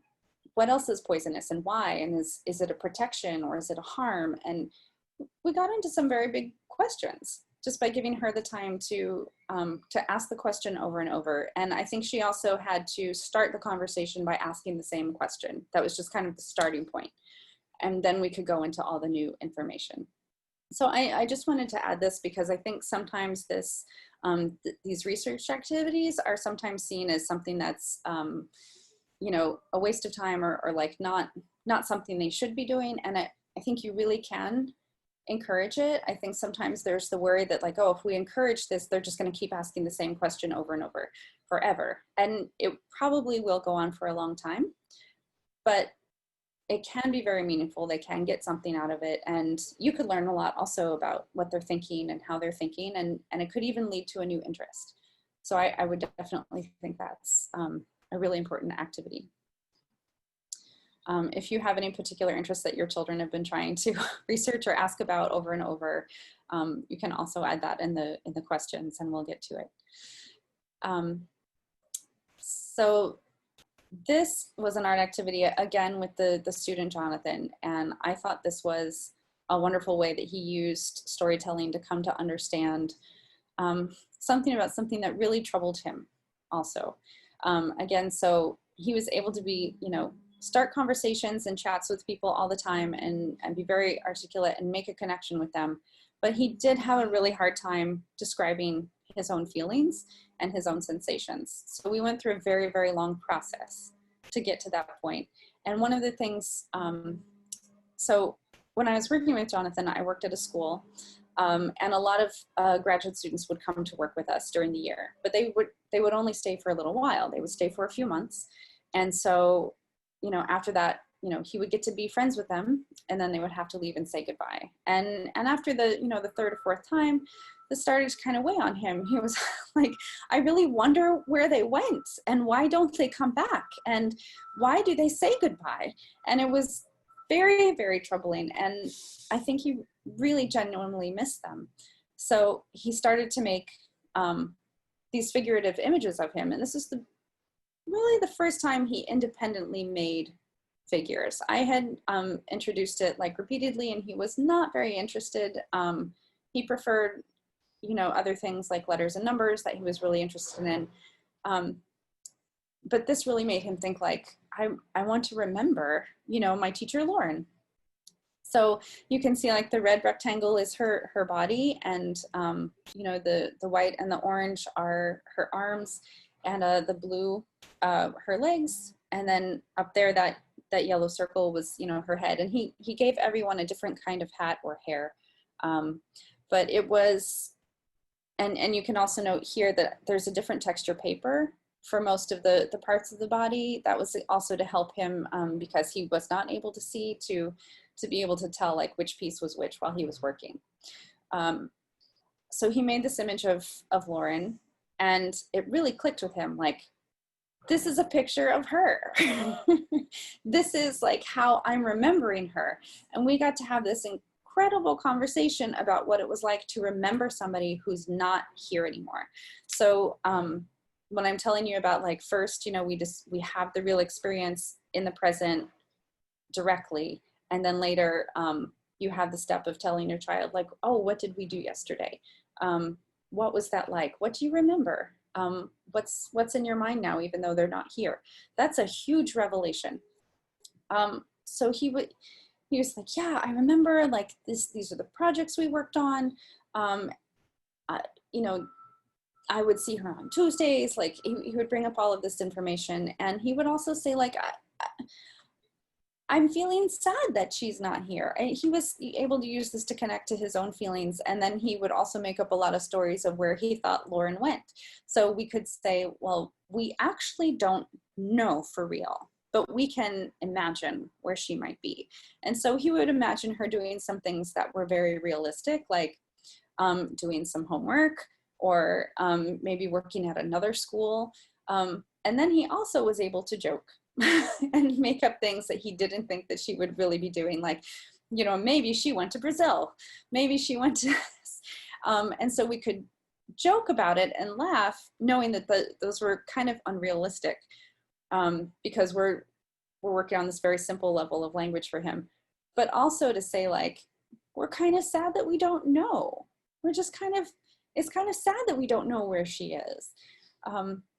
what else is poisonous and why? And is it a protection or is it a harm? And we got into some very big questions just by giving her the time to ask the question over and over. And I think she also had to start the conversation by asking the same question. That was just kind of the starting point. And then we could go into all the new information. So I just wanted to add this because I think sometimes this, these research activities are sometimes seen as something that's, you know, a waste of time or like not something they should be doing. And I think you really can encourage it. I think sometimes there's the worry that like, oh, if we encourage this, they're just going to keep asking the same question over and over forever. And it probably will go on for a long time, but it can be very meaningful. They can get something out of it. And you could learn a lot also about what they're thinking and how they're thinking. And it could even lead to a new interest. So I would definitely think that's a really important activity. If you have any particular interests that your children have been trying to research or ask about over and over, you can also add that in the questions and we'll get to it. So this was an art activity, again, with the student Jonathan, and I thought this was a wonderful way that he used storytelling to come to understand something about something that really troubled him also. Again, so he was able to be, you know, start conversations and chats with people all the time and be very articulate and make a connection with them. But he did have a really hard time describing his own feelings and his own sensations. So we went through a very, very long process to get to that point. And one of the things, so when I was working with Jonathan, I worked at a school, and a lot of graduate students would come to work with us during the year, but they would only stay for a little while. They would stay for a few months. And so, you know, after that, you know, he would get to be friends with them, and then they would have to leave and say goodbye. And after the, you know, the third or fourth time, this started to kind of weigh on him. He was like, I really wonder where they went, and why don't they come back, and why do they say goodbye? And it was very, very troubling. And I think he really genuinely missed them. So he started to make these figurative images of him. And this is really the first time he independently made figures. I had introduced it like repeatedly, and he was not very interested. He preferred you know, other things like letters and numbers that he was really interested in. But this really made him think like, I want to remember, you know, my teacher Lauren. So you can see like the red rectangle is her body, and you know, the white and the orange are her arms, and the blue her legs, and then up there that yellow circle was, you know, her head. And he gave everyone a different kind of hat or hair, but it was, and you can also note here that there's a different texture paper for most of the parts of the body. That was also to help him because he was not able to see, to be able to tell like which piece was which while he was working. So he made this image of Lauren, and it really clicked with him, like, this is a picture of her. This is like how I'm remembering her. And we got to have this incredible conversation about what it was like to remember somebody who's not here anymore. So when I'm telling you about, like, first, you know, we have the real experience in the present directly, and then later you have the step of telling your child, like, oh, what did we do yesterday? What was that like? What do you remember? What's in your mind now, even though they're not here? That's a huge revelation. So he was like, yeah, I remember, like, these are the projects we worked on. You know, I would see her on Tuesdays. Like, he would bring up all of this information, and he would also say, like, I'm feeling sad that she's not here. And he was able to use this to connect to his own feelings. And then he would also make up a lot of stories of where he thought Lauren went. So we could say, well, we actually don't know for real, but we can imagine where she might be. And so he would imagine her doing some things that were very realistic, like doing some homework, or maybe working at another school. And then he also was able to joke and make up things that he didn't think that she would really be doing. Like, you know, maybe she went to Brazil, maybe she went to and so we could joke about it and laugh, knowing that those were kind of unrealistic, because we're working on this very simple level of language for him. But also to say, like, we're kind of sad that we don't know. We're just kind of, it's kind of sad that we don't know where she is.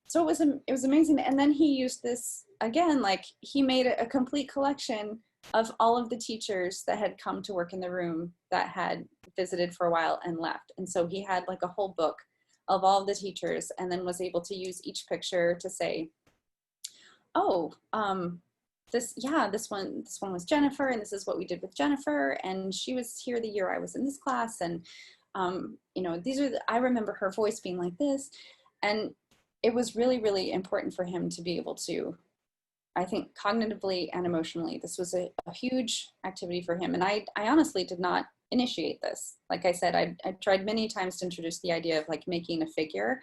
So it was amazing. And then he used this again, like, he made a complete collection of all of the teachers that had come to work in the room that had visited for a while and left. And so he had like a whole book of all of the teachers, and then was able to use each picture to say, oh, this one was Jennifer, and this is what we did with Jennifer, and she was here the year I was in this class, and you know, I remember her voice being like this. And it was really, really important for him to be able to, I think, cognitively and emotionally, this was a huge activity for him. And I honestly did not initiate this. Like I said, I tried many times to introduce the idea of like making a figure,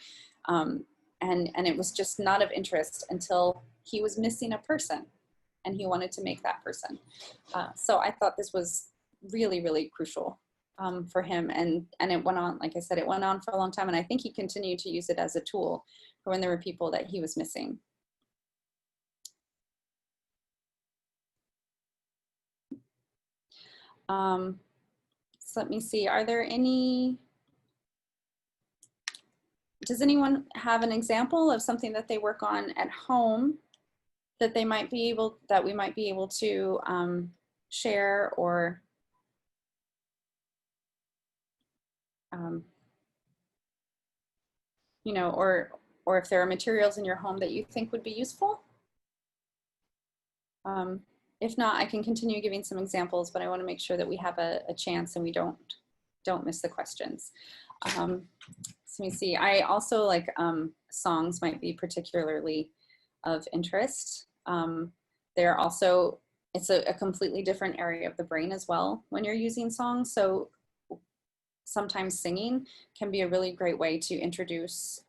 and it was just not of interest until he was missing a person and he wanted to make that person. So I thought this was really, really crucial for him. And it went on, like I said, it went on for a long time. And I think he continued to use it as a tool for when there were people that he was missing. So let me see, are there any, does anyone have an example of something that they work on at home that they might be able, that we might be able to share, or you know, or if there are materials in your home that you think would be useful? If not, I can continue giving some examples, but I want to make sure that we have a chance and we don't miss the questions. So let me see. I also like songs might be particularly of interest. They're also, it's a completely different area of the brain as well when you're using songs. So sometimes singing can be a really great way to introduce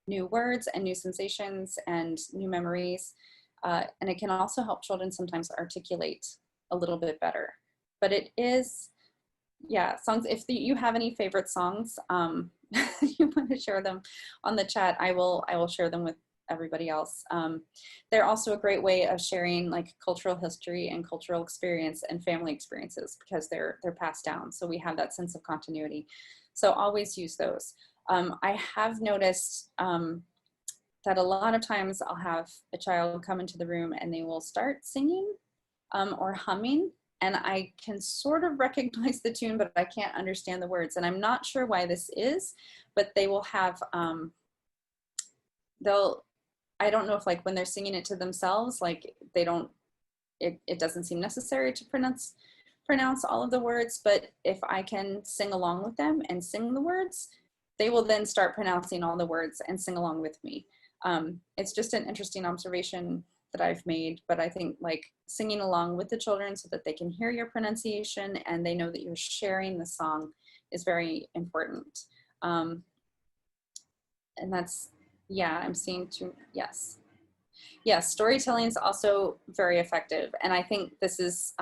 new words and new sensations and new memories. And it can also help children sometimes articulate a little bit better. But it is, yeah, songs, if you have any favorite songs, you want to share them on the chat, I will share them with everybody else. They're also a great way of sharing like cultural history and cultural experience and family experiences, because they're passed down. So we have that sense of continuity. So always use those. I have noticed that a lot of times I'll have a child come into the room and they will start singing or humming, and I can sort of recognize the tune, but I can't understand the words. And I'm not sure why this is, but they will have, I don't know if like when they're singing it to themselves, like they don't, it doesn't seem necessary to pronounce all of the words, but if I can sing along with them and sing the words, they will then start pronouncing all the words and sing along with me. It's just an interesting observation that I've made, but I think like singing along with the children so that they can hear your pronunciation and they know that you're sharing the song is very important. And that's, yeah, I'm seeing two, yes. Yes, storytelling is also very effective. And I think this is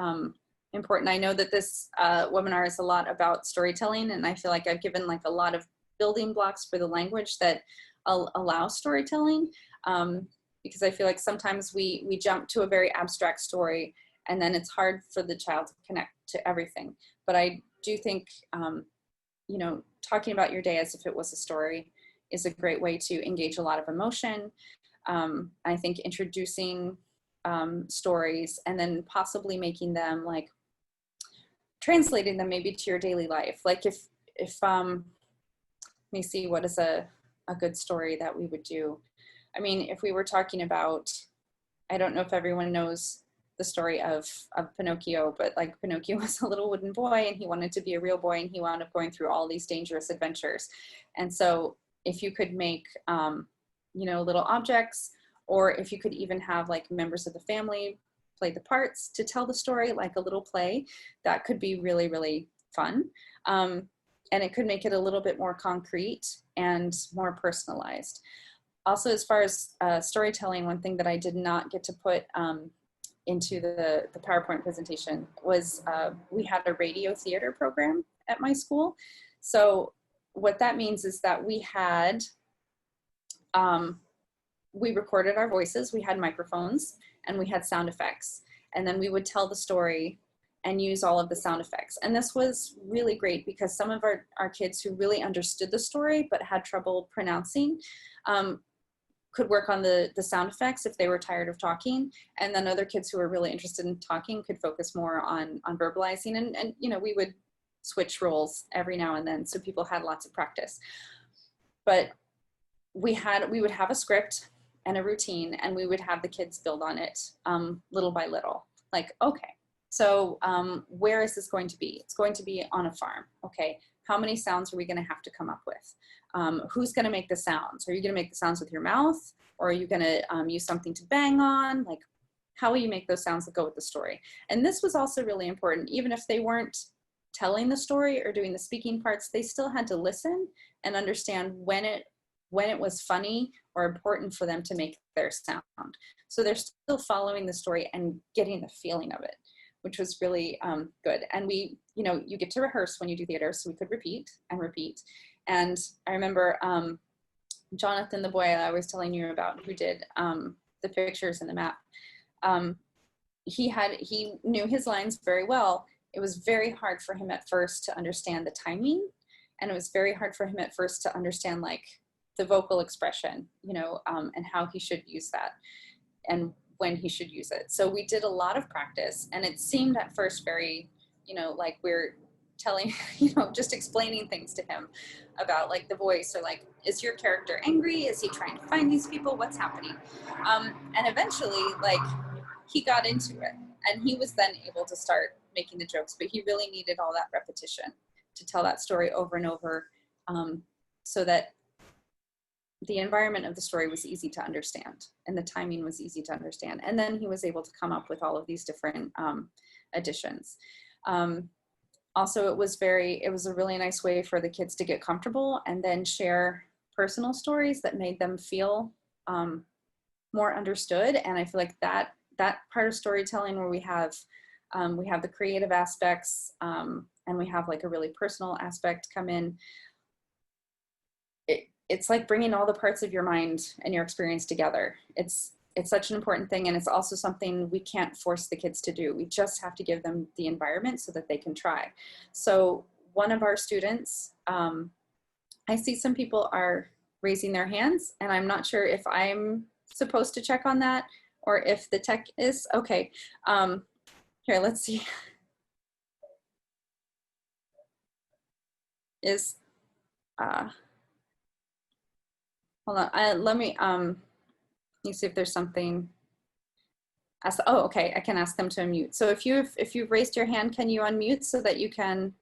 important. I know that this webinar is a lot about storytelling, and I feel like I've given like a lot of building blocks for the language that allow storytelling. Because I feel like sometimes we jump to a very abstract story and then it's hard for the child to connect to everything. But I do think, you know, talking about your day as if it was a story is a great way to engage a lot of emotion. I think introducing stories and then possibly making them like translating them maybe to your daily life. Like if let me see, what is a good story that we would do? I mean, if we were talking about, I don't know if everyone knows the story of Pinocchio, but like Pinocchio was a little wooden boy and he wanted to be a real boy and he wound up going through all these dangerous adventures. And so if you could make, you know, little objects, or if you could even have like members of the family play the parts to tell the story, like a little play, that could be really, really fun. And it could make it a little bit more concrete and more personalized. Also, as far as storytelling, one thing that I did not get to put into the PowerPoint presentation was we had a radio theater program at my school. So what that means is that we had, we recorded our voices, we had microphones, and we had sound effects. And then we would tell the story and use all of the sound effects. And this was really great because some of our kids who really understood the story but had trouble pronouncing could work on the sound effects if they were tired of talking. And then other kids who were really interested in talking could focus more on verbalizing. And you know, we would switch roles every now and then so people had lots of practice. But we would have a script and a routine, and we would have the kids build on it little by little. Like, okay, so where is this going to be? It's going to be on a farm. Okay, how many sounds are we going to have to come up with? Who's going to make the sounds? Are you going to make the sounds with your mouth, or are you going to use something to bang on? Like, how will you make those sounds that go with the story? And this was also really important. Even if they weren't telling the story or doing the speaking parts, they still had to listen and understand when it was funny or important for them to make their sound. So they're still following the story and getting the feeling of it, which was really good. And we, you know, you get to rehearse when you do theater, so we could repeat and repeat. And I remember Jonathan, the boy I was telling you about, who did the pictures and the map, he knew his lines very well. It was very hard for him at first to understand the timing. And it was very hard for him at first to understand like the vocal expression, you know, and how he should use that and when he should use it. So we did a lot of practice, and it seemed at first very, you know, like we're telling, you know, just explaining things to him about like the voice, or like, is your character angry? Is he trying to find these people? What's happening? And eventually, like, he got into it, and he was then able to start making the jokes, but he really needed all that repetition to tell that story over and over, so that the environment of the story was easy to understand and the timing was easy to understand. And then he was able to come up with all of these different additions. Also, it was a really nice way for the kids to get comfortable and then share personal stories that made them feel more understood. And I feel like that part of storytelling where we have the creative aspects and we have like a really personal aspect come in, it's like bringing all the parts of your mind and your experience together. It's such an important thing, and it's also something we can't force the kids to do. We just have to give them the environment so that they can try. So one of our students, I see some people are raising their hands, and I'm not sure if I'm supposed to check on that or if the tech is. Okay, here, let's see. Is, hold on, let me see if there's something. Oh, okay, I can ask them to unmute. So if you've raised your hand, can you unmute so that you can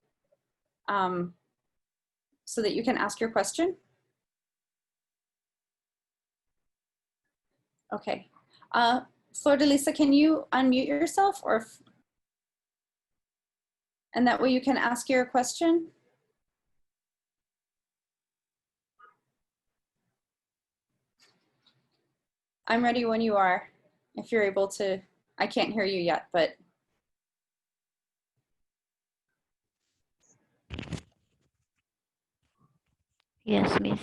ask your question? Okay. Flor de Lisa, can you unmute yourself, or and that way you can ask your question? I'm ready when you are, if you're able to. I can't hear you yet, but. Yes, Miss.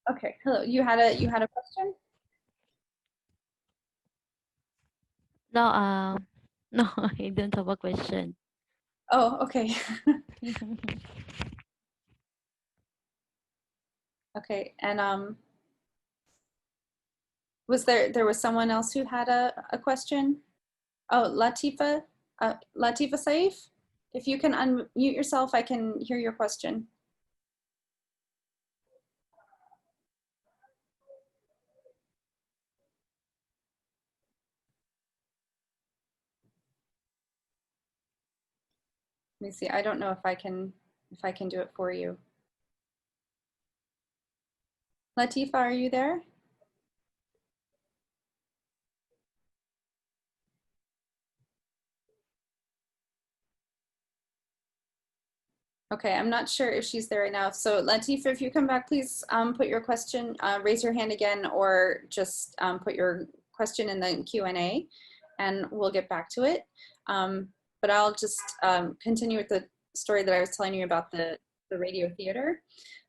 Okay, hello, you had a question? No, no, I don't have a question. Oh, okay. Okay, and there was someone else who had a question? Oh, Latifa, Latifa Saif, if you can unmute yourself, I can hear your question. Let me see. I don't know if I can do it for you. Latifa, are you there? Okay, I'm not sure if she's there right now. So Latifa, if you come back, please put your question, raise your hand again, or just put your question in the Q&A, and we'll get back to it. But I'll just continue with the story that I was telling you about the radio theater.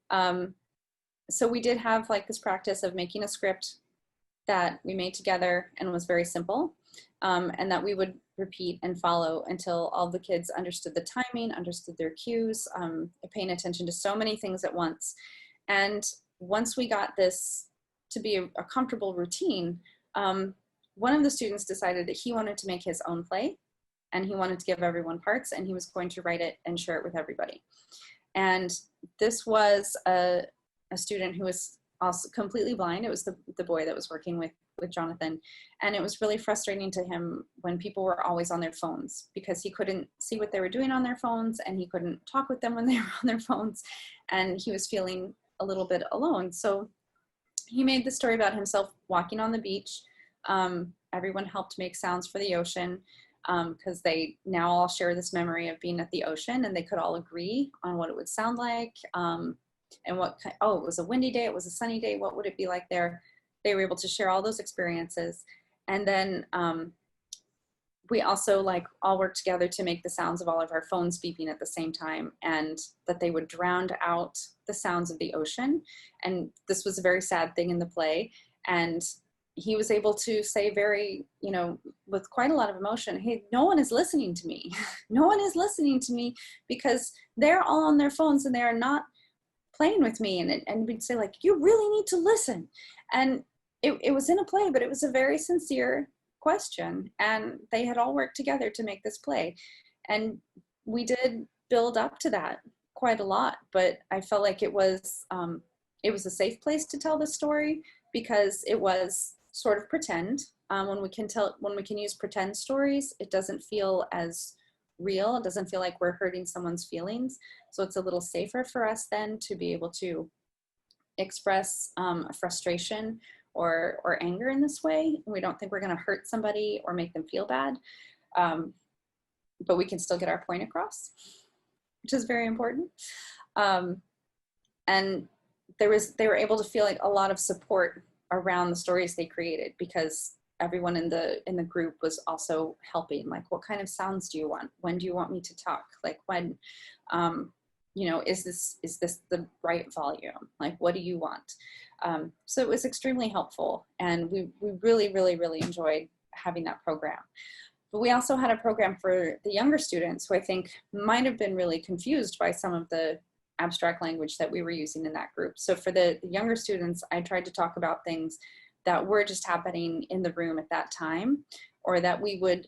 So we did have like this practice of making a script that we made together and was very simple, and that we would repeat and follow until all the kids understood the timing, understood their cues, paying attention to so many things at once. And once we got this to be a comfortable routine, one of the students decided that he wanted to make his own play, and he wanted to give everyone parts, and he was going to write it and share it with everybody. And this was a student who was also completely blind. It was the boy that was working with Jonathan. And it was really frustrating to him when people were always on their phones, because he couldn't see what they were doing on their phones, and he couldn't talk with them when they were on their phones. And he was feeling a little bit alone. So he made the story about himself walking on the beach. Everyone helped make sounds for the ocean, because they now all share this memory of being at the ocean, and they could all agree on what it would sound like. And what, oh, it was a windy day, it was a sunny day, what would it be like there? They were able to share all those experiences. And then we also like all worked together to make the sounds of all of our phones beeping at the same time, and that they would drown out the sounds of the ocean. And this was a very sad thing in the play. And he was able to say very, you know, with quite a lot of emotion, hey, no one is listening to me. No one is listening to me, because they're all on their phones and they are not playing with me. And we'd say like, you really need to listen. And it was in a play, but it was a very sincere question, and they had all worked together to make this play. And we did build up to that quite a lot, but I felt like it was a safe place to tell the story, because it was sort of pretend. When we can use pretend stories, it doesn't feel as real. It doesn't feel like we're hurting someone's feelings. So it's a little safer for us then to be able to express frustration or anger in this way. We don't think we're going to hurt somebody or make them feel bad, but we can still get our point across, which is very important. And they were able to feel like a lot of support around the stories they created, because everyone in the group was also helping. Like, what kind of sounds do you want? When do you want me to talk? Like, when, you know, is this the right volume? Like, what do you want? So it was extremely helpful, and we really, really, really enjoyed having that program. But we also had a program for the younger students who I think might have been really confused by some of the abstract language that we were using in that group. So for the younger students, I tried to talk about things that were just happening in the room at that time, or that we would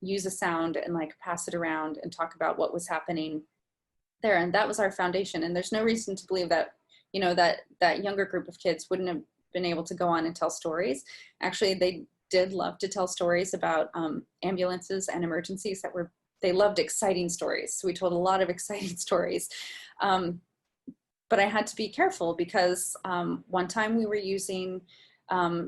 use a sound and like pass it around and talk about what was happening there. And that was our foundation. And there's no reason to believe that, you know, that younger group of kids wouldn't have been able to go on and tell stories. Actually, they did love to tell stories about ambulances and emergencies they loved exciting stories. So we told a lot of exciting stories. But I had to be careful because one time we were using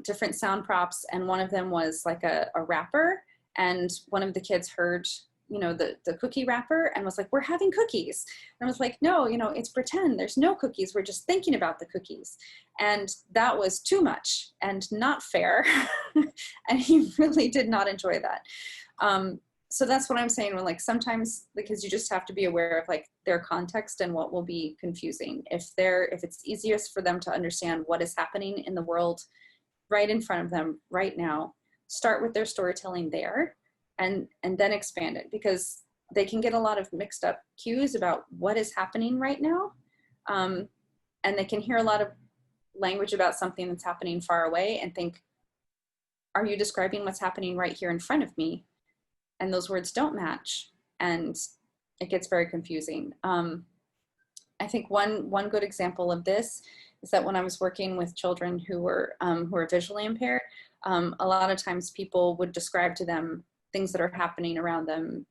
different sound props, and one of them was like a wrapper, and one of the kids heard, you know, the cookie wrapper and was like, we're having cookies. And I was like, no, you know, it's pretend, there's no cookies, we're just thinking about the cookies. And that was too much and not fair. And he really did not enjoy that. So that's what I'm saying, when like sometimes, because you just have to be aware of like their context and what will be confusing. If it's easiest for them to understand what is happening in the world right in front of them right now, start with their storytelling there and then expand it, because they can get a lot of mixed up cues about what is happening right now. And they can hear a lot of language about something that's happening far away and think, are you describing what's happening right here in front of me? And those words don't match, and it gets very confusing. I think one good example of this is that when I was working with children who were visually impaired, a lot of times people would describe to them things that are happening around them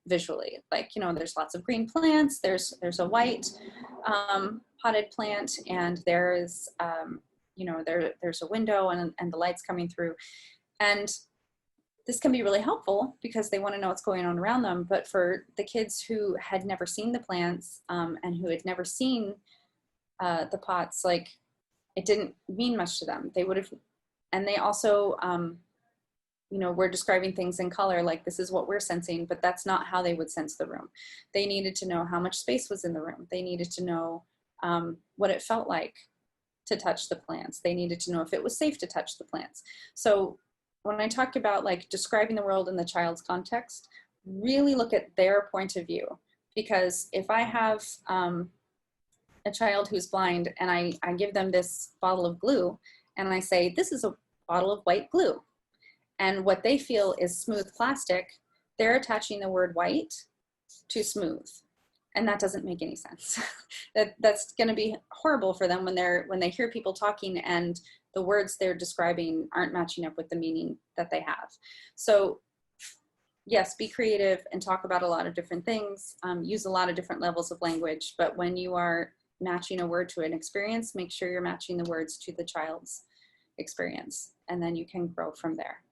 visually. Like, you know, there's lots of green plants, there's a white potted plant, and there is, you know, there's a window and the light's coming through. And this can be really helpful because they want to know what's going on around them. But for the kids who had never seen the plants and who had never seen the pots, like, it didn't mean much to them. They would have, and they also, you know, were describing things in color, like this is what we're sensing, but that's not how they would sense the room. They needed to know how much space was in the room. They needed to know what it felt like to touch the plants. They needed to know if it was safe to touch the plants. So when I talk about like describing the world in the child's context, really look at their point of view. Because if I have a child who's blind and I give them this bottle of glue and I say, this is a bottle of white glue, and what they feel is smooth plastic, they're attaching the word white to smooth. And that doesn't make any sense. That's going to be horrible for them when they hear people talking and the words they're describing aren't matching up with the meaning that they have. So yes, be creative and talk about a lot of different things, use a lot of different levels of language, but when you are matching a word to an experience, make sure you're matching the words to the child's experience, and then you can grow from there.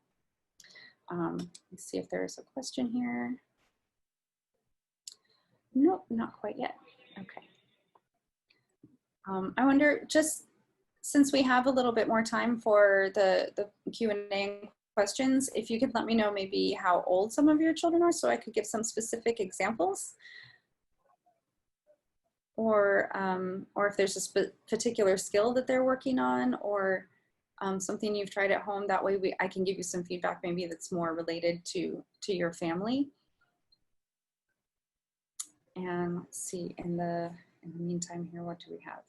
Let's see if there's a question here. Nope, not quite yet. Okay. I wonder, just since we have a little bit more time for the Q&A questions, if you could let me know maybe how old some of your children are so I could give some specific examples. Or if there's a particular skill that they're working on, or something you've tried at home. That way I can give you some feedback maybe that's more related to your family. And let's see, in the meantime here, what do we have?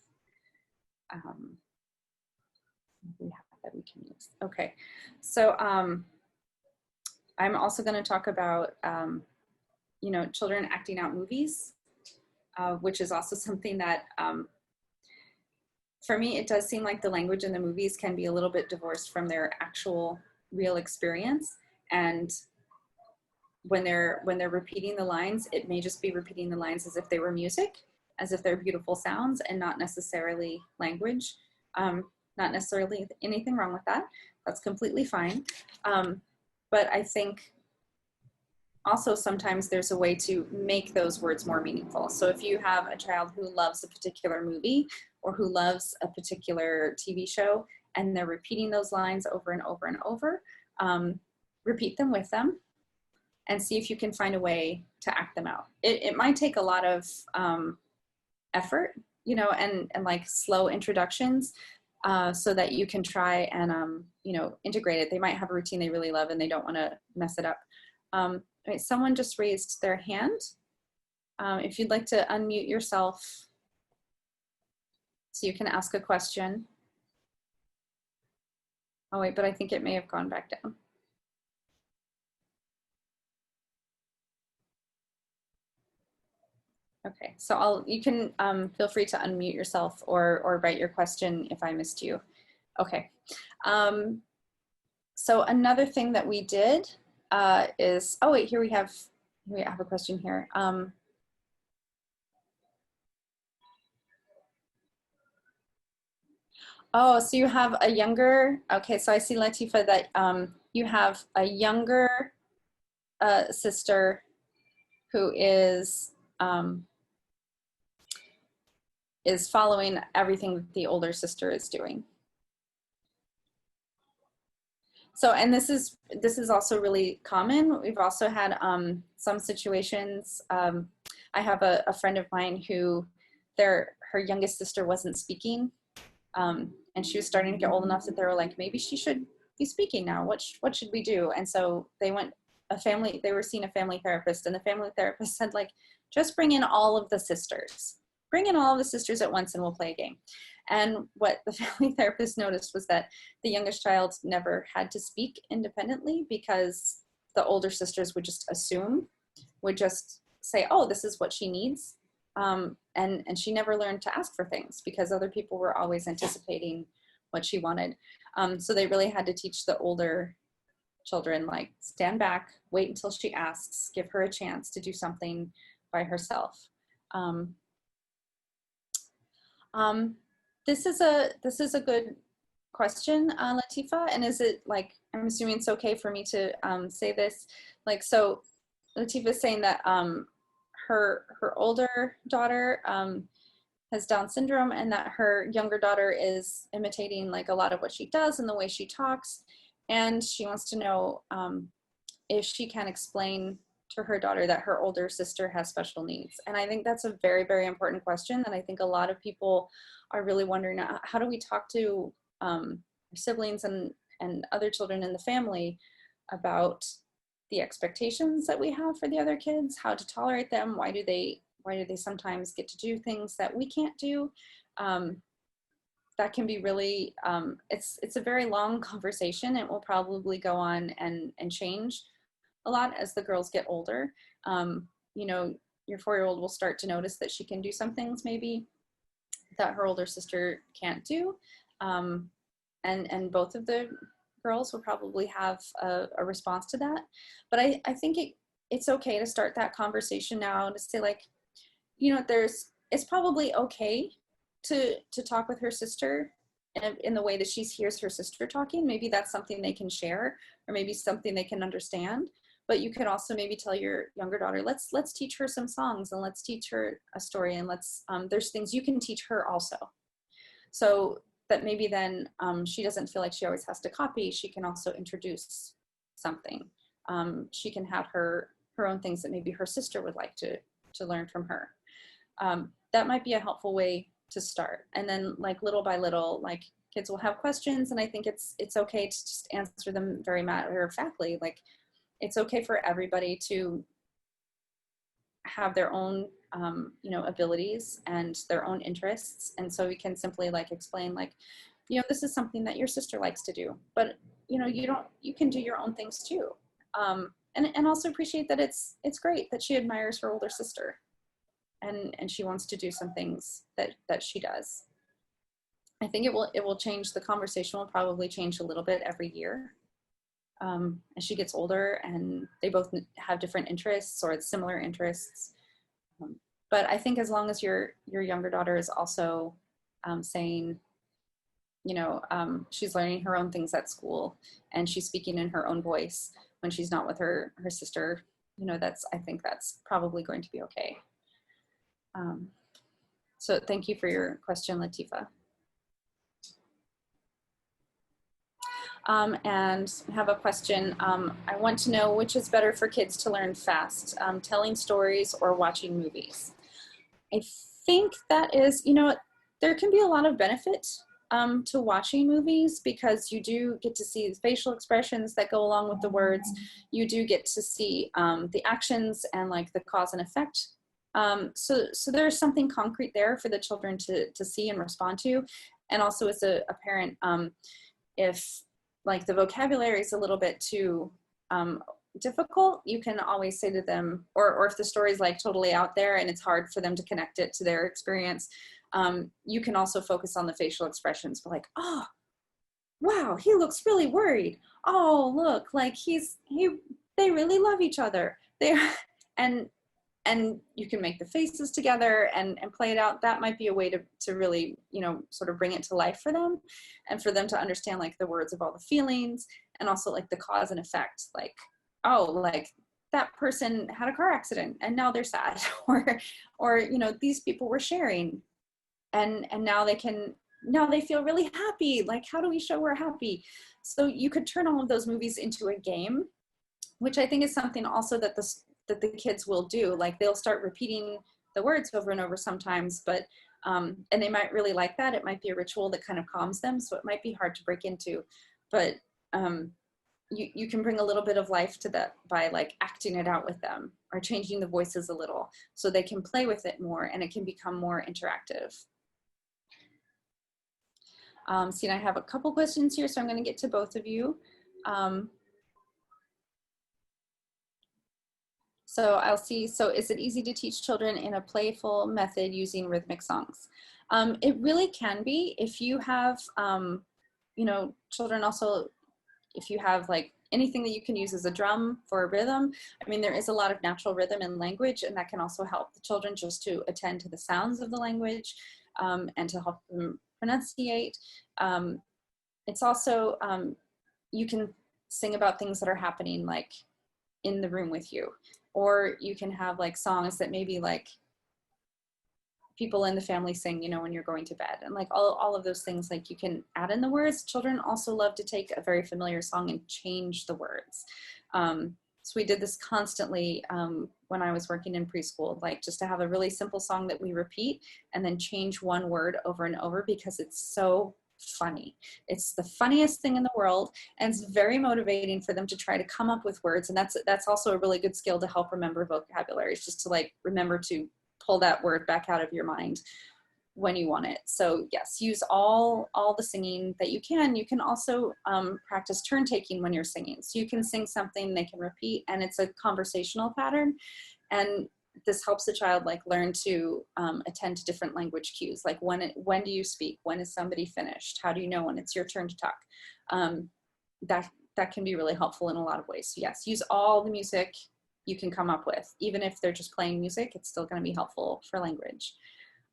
We have that we can use. Okay, so I'm also going to talk about you know, children acting out movies, which is also something that for me, it does seem like the language in the movies can be a little bit divorced from their actual real experience. And when they're repeating the lines, it may just be repeating the lines as if they were music, as if they're beautiful sounds and not necessarily language. Not necessarily anything wrong with that. That's completely fine. But I think also sometimes there's a way to make those words more meaningful. So if you have a child who loves a particular movie or who loves a particular TV show and they're repeating those lines over and over and over, repeat them with them and see if you can find a way to act them out. It might take a lot of effort, you know, and like slow introductions. so that you can try and, integrate it. They might have a routine they really love and they don't want to mess it up. Right, someone just raised their hand. If you'd like to unmute yourself so you can ask a question. Oh wait, but I think it may have gone back down. Okay, so you can feel free to unmute yourself or write your question if I missed you. Okay. So another thing that we did is, oh wait, here we have a question here. Oh, so you have a younger, okay, so I see, Latifa, that you have a younger sister who is following everything that the older sister is doing. So, and this is also really common. We've also had some situations. I have a friend of mine who her youngest sister wasn't speaking, and she was starting to get old enough that they were like, maybe she should be speaking now. What should we do? And so they were seeing a family therapist, and the family therapist said, like, just bring in all of the sisters. Bring in all of the sisters at once and we'll play a game. And what the family therapist noticed was that the youngest child never had to speak independently because the older sisters would just say, oh, this is what she needs. And she never learned to ask for things because other people were always anticipating what she wanted. So they really had to teach the older children, like, stand back, wait until she asks, give her a chance to do something by herself. This is a good question, Latifa. And is it, like, I'm assuming it's okay for me to say this, like, so Latifa is saying that her older daughter has Down syndrome, and that her younger daughter is imitating, like, a lot of what she does and the way she talks, and she wants to know if she can explain to her daughter that her older sister has special needs. And I think that's a very, very important question. And I think a lot of people are really wondering, how do we talk to our siblings and other children in the family about the expectations that we have for the other kids, how to tolerate them, why do they sometimes get to do things that we can't do? That can be really, it's a very long conversation. It will probably go on and change a lot as the girls get older. Your 4-year-old will start to notice that she can do some things maybe that her older sister can't do. And both of the girls will probably have a response to that. But I think it's okay to start that conversation now, to say, like, it's probably okay to talk with her sister in the way that she hears her sister talking. Maybe that's something they can share, or maybe something they can understand. But you could also maybe tell your younger daughter, let's teach her some songs, and let's teach her a story, and there's things you can teach her also. So that maybe then she doesn't feel like she always has to copy. She can also introduce something. She can have her own things that maybe her sister would like to learn from her. That might be a helpful way to start. And then, like, little by little, like, kids will have questions, and I think it's okay to just answer them very matter-of-factly. Like, it's okay for everybody to have their own abilities and their own interests. And so we can simply, like, explain, like, this is something that your sister likes to do, but you can do your own things too. And also appreciate that it's great that she admires her older sister, and she wants to do some things that she does. I think it will change. The conversation will probably change a little bit every year as she gets older, and they both have different interests or similar interests. But I think as long as your younger daughter is also saying, she's learning her own things at school, and she's speaking in her own voice when she's not with her sister, I think that's probably going to be okay. So thank you for your question, Latifa. And I have a question. I want to know which is better for kids to learn fast, telling stories or watching movies. I think that is, there can be a lot of benefit to watching movies, because you do get to see the facial expressions that go along with the words. You do get to see the actions and like the cause and effect. So there's something concrete there for the children to see and respond to. And also as a parent, if like the vocabulary is a little bit too difficult, you can always say to them, or if the story is like totally out there and it's hard for them to connect it to their experience, you can also focus on the facial expressions, but like, oh, wow, he looks really worried. Oh, look, like they really love each other. And you can make the faces together and play it out. That might be a way to really, you know, sort of bring it to life for them, and for them to understand like the words of all the feelings, and also like the cause and effect. Like, oh, like that person had a car accident and now they're sad, or you know, these people were sharing, and now they feel really happy. Like, how do we show we're happy? So you could turn all of those movies into a game, which I think is something also that the kids will do. Like, they'll start repeating the words over and over sometimes, but and they might really like that. It might be a ritual that kind of calms them, so it might be hard to break into, but you can bring a little bit of life to that by like acting it out with them, or changing the voices a little so they can play with it more and it can become more interactive. See, and I have a couple questions here, so I'm going to get to both of you. So I'll see, so is it easy to teach children in a playful method using rhythmic songs? It really can be if you have, you know, children also, if you have like anything that you can use as a drum for a rhythm. I mean, there is a lot of natural rhythm in language, and that can also help the children just to attend to the sounds of the language, and to help them pronunciate. It's also, you can sing about things that are happening like in the room with you, or you can have like songs that maybe like people in the family sing, you know, when you're going to bed, and like all of those things, like you can add in the words. Children also love to take a very familiar song and change the words. So we did this constantly when I was working in preschool, like just to have a really simple song that we repeat and then change one word over and over, because it's so funny. It's the funniest thing in the world, and it's very motivating for them to try to come up with words. And that's also a really good skill to help remember vocabulary, is just to like remember to pull that word back out of your mind when you want it. So yes, use all the singing that you can. You can also practice turn taking when you're singing. So you can sing something, they can repeat, and it's a conversational pattern. And this helps the child like learn to attend to different language cues. Like when do you speak? When is somebody finished? How do you know when it's your turn to talk? That can be really helpful in a lot of ways. So yes, use all the music you can come up with. Even if they're just playing music, it's still going to be helpful for language.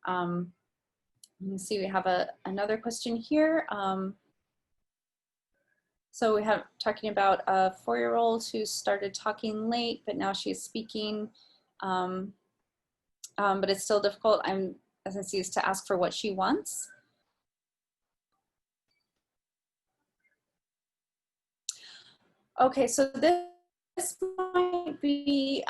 You can see we have another question here. So we have talking about a 4-year-old who started talking late, but now she's speaking, but it's still difficult. As I see, is to ask for what she wants. Okay, so this might be,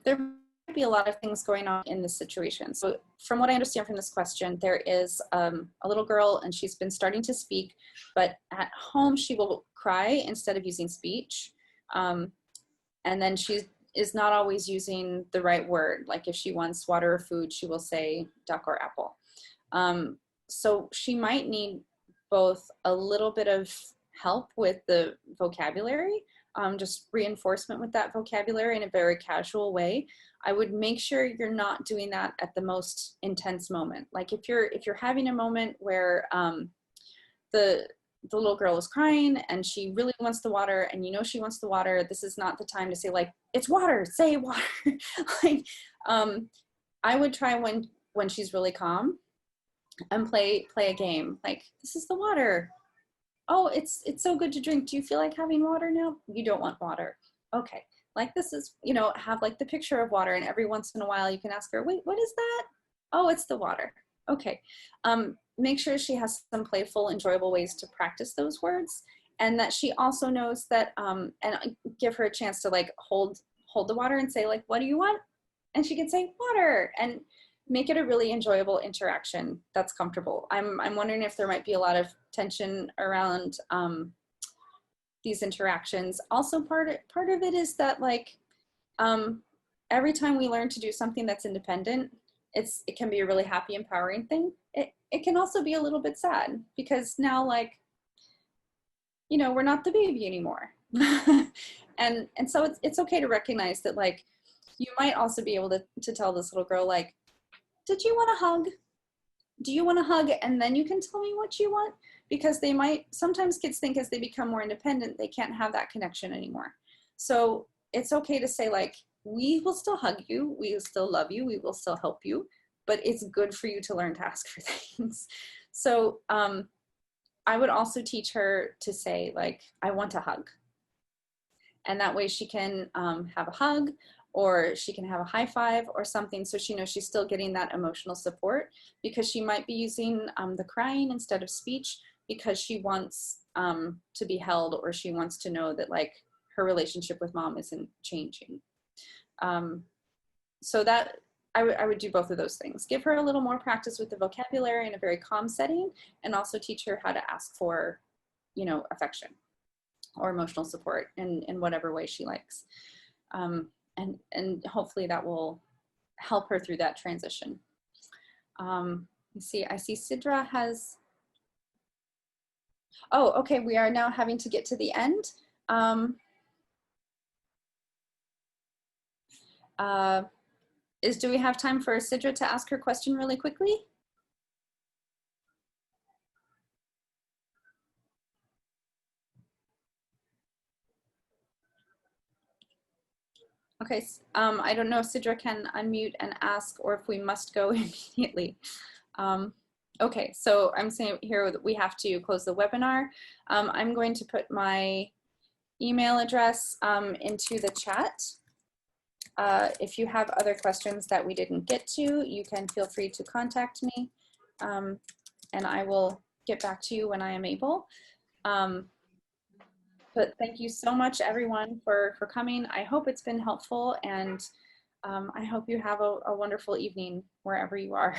there might be a lot of things going on in this situation. So from what I understand from this question, there is a little girl and she's been starting to speak, but at home she will cry instead of using speech. And then she is not always using the right word. Like if she wants water or food, she will say duck or apple. So she might need both a little bit of help with the vocabulary, just reinforcement with that vocabulary in a very casual way. I would make sure you're not doing that at the most intense moment. Like if you're having a moment where the little girl is crying and she really wants the water, and you know she wants the water, this is not the time to say like, it's water, say water. Like I would try when she's really calm and play a game. Like, this is the water. Oh, it's so good to drink. Do you feel like having water now? You don't want water. Okay. Like this is, you know, have like the picture of water, and every once in a while you can ask her, wait, what is that? Oh, it's the water. Okay. Make sure she has some playful, enjoyable ways to practice those words, and that she also knows that, and give her a chance to like hold the water and say like, what do you want? And she can say water. And make it a really enjoyable interaction that's comfortable. I'm wondering if there might be a lot of tension around these interactions. Also, part of it is that like every time we learn to do something that's independent, it can be a really happy, empowering thing. It can also be a little bit sad because now, like, you know, we're not the baby anymore. and so it's okay to recognize that, like, you might also be able to tell this little girl, like, did you want a hug? Do you want a hug? And then you can tell me what you want, because they might, sometimes kids think as they become more independent, they can't have that connection anymore. So it's okay to say, like, we will still hug you, we will still love you, we will still help you, but it's good for you to learn to ask for things. So I would also teach her to say, like, I want a hug. And that way she can have a hug, or she can have a high five or something, so she knows she's still getting that emotional support, because she might be using the crying instead of speech because she wants to be held, or she wants to know that, like, her relationship with mom isn't changing. So that I would do both of those things. Give her a little more practice with the vocabulary in a very calm setting, and also teach her how to ask for, you know, affection or emotional support in whatever way she likes. And hopefully that will help her through that transition. Let's see, I see Sidra has, oh, okay, we are now having to get to the end. Do we have time for Sidra to ask her question really quickly? Okay, I don't know if Sidra can unmute and ask, or if we must go immediately. Okay, so I'm saying here that we have to close the webinar. I'm going to put my email address into the chat. If you have other questions that we didn't get to, you can feel free to contact me, and I will get back to you when I am able. But thank you so much, everyone, for coming. I hope it's been helpful, and I hope you have a wonderful evening wherever you are.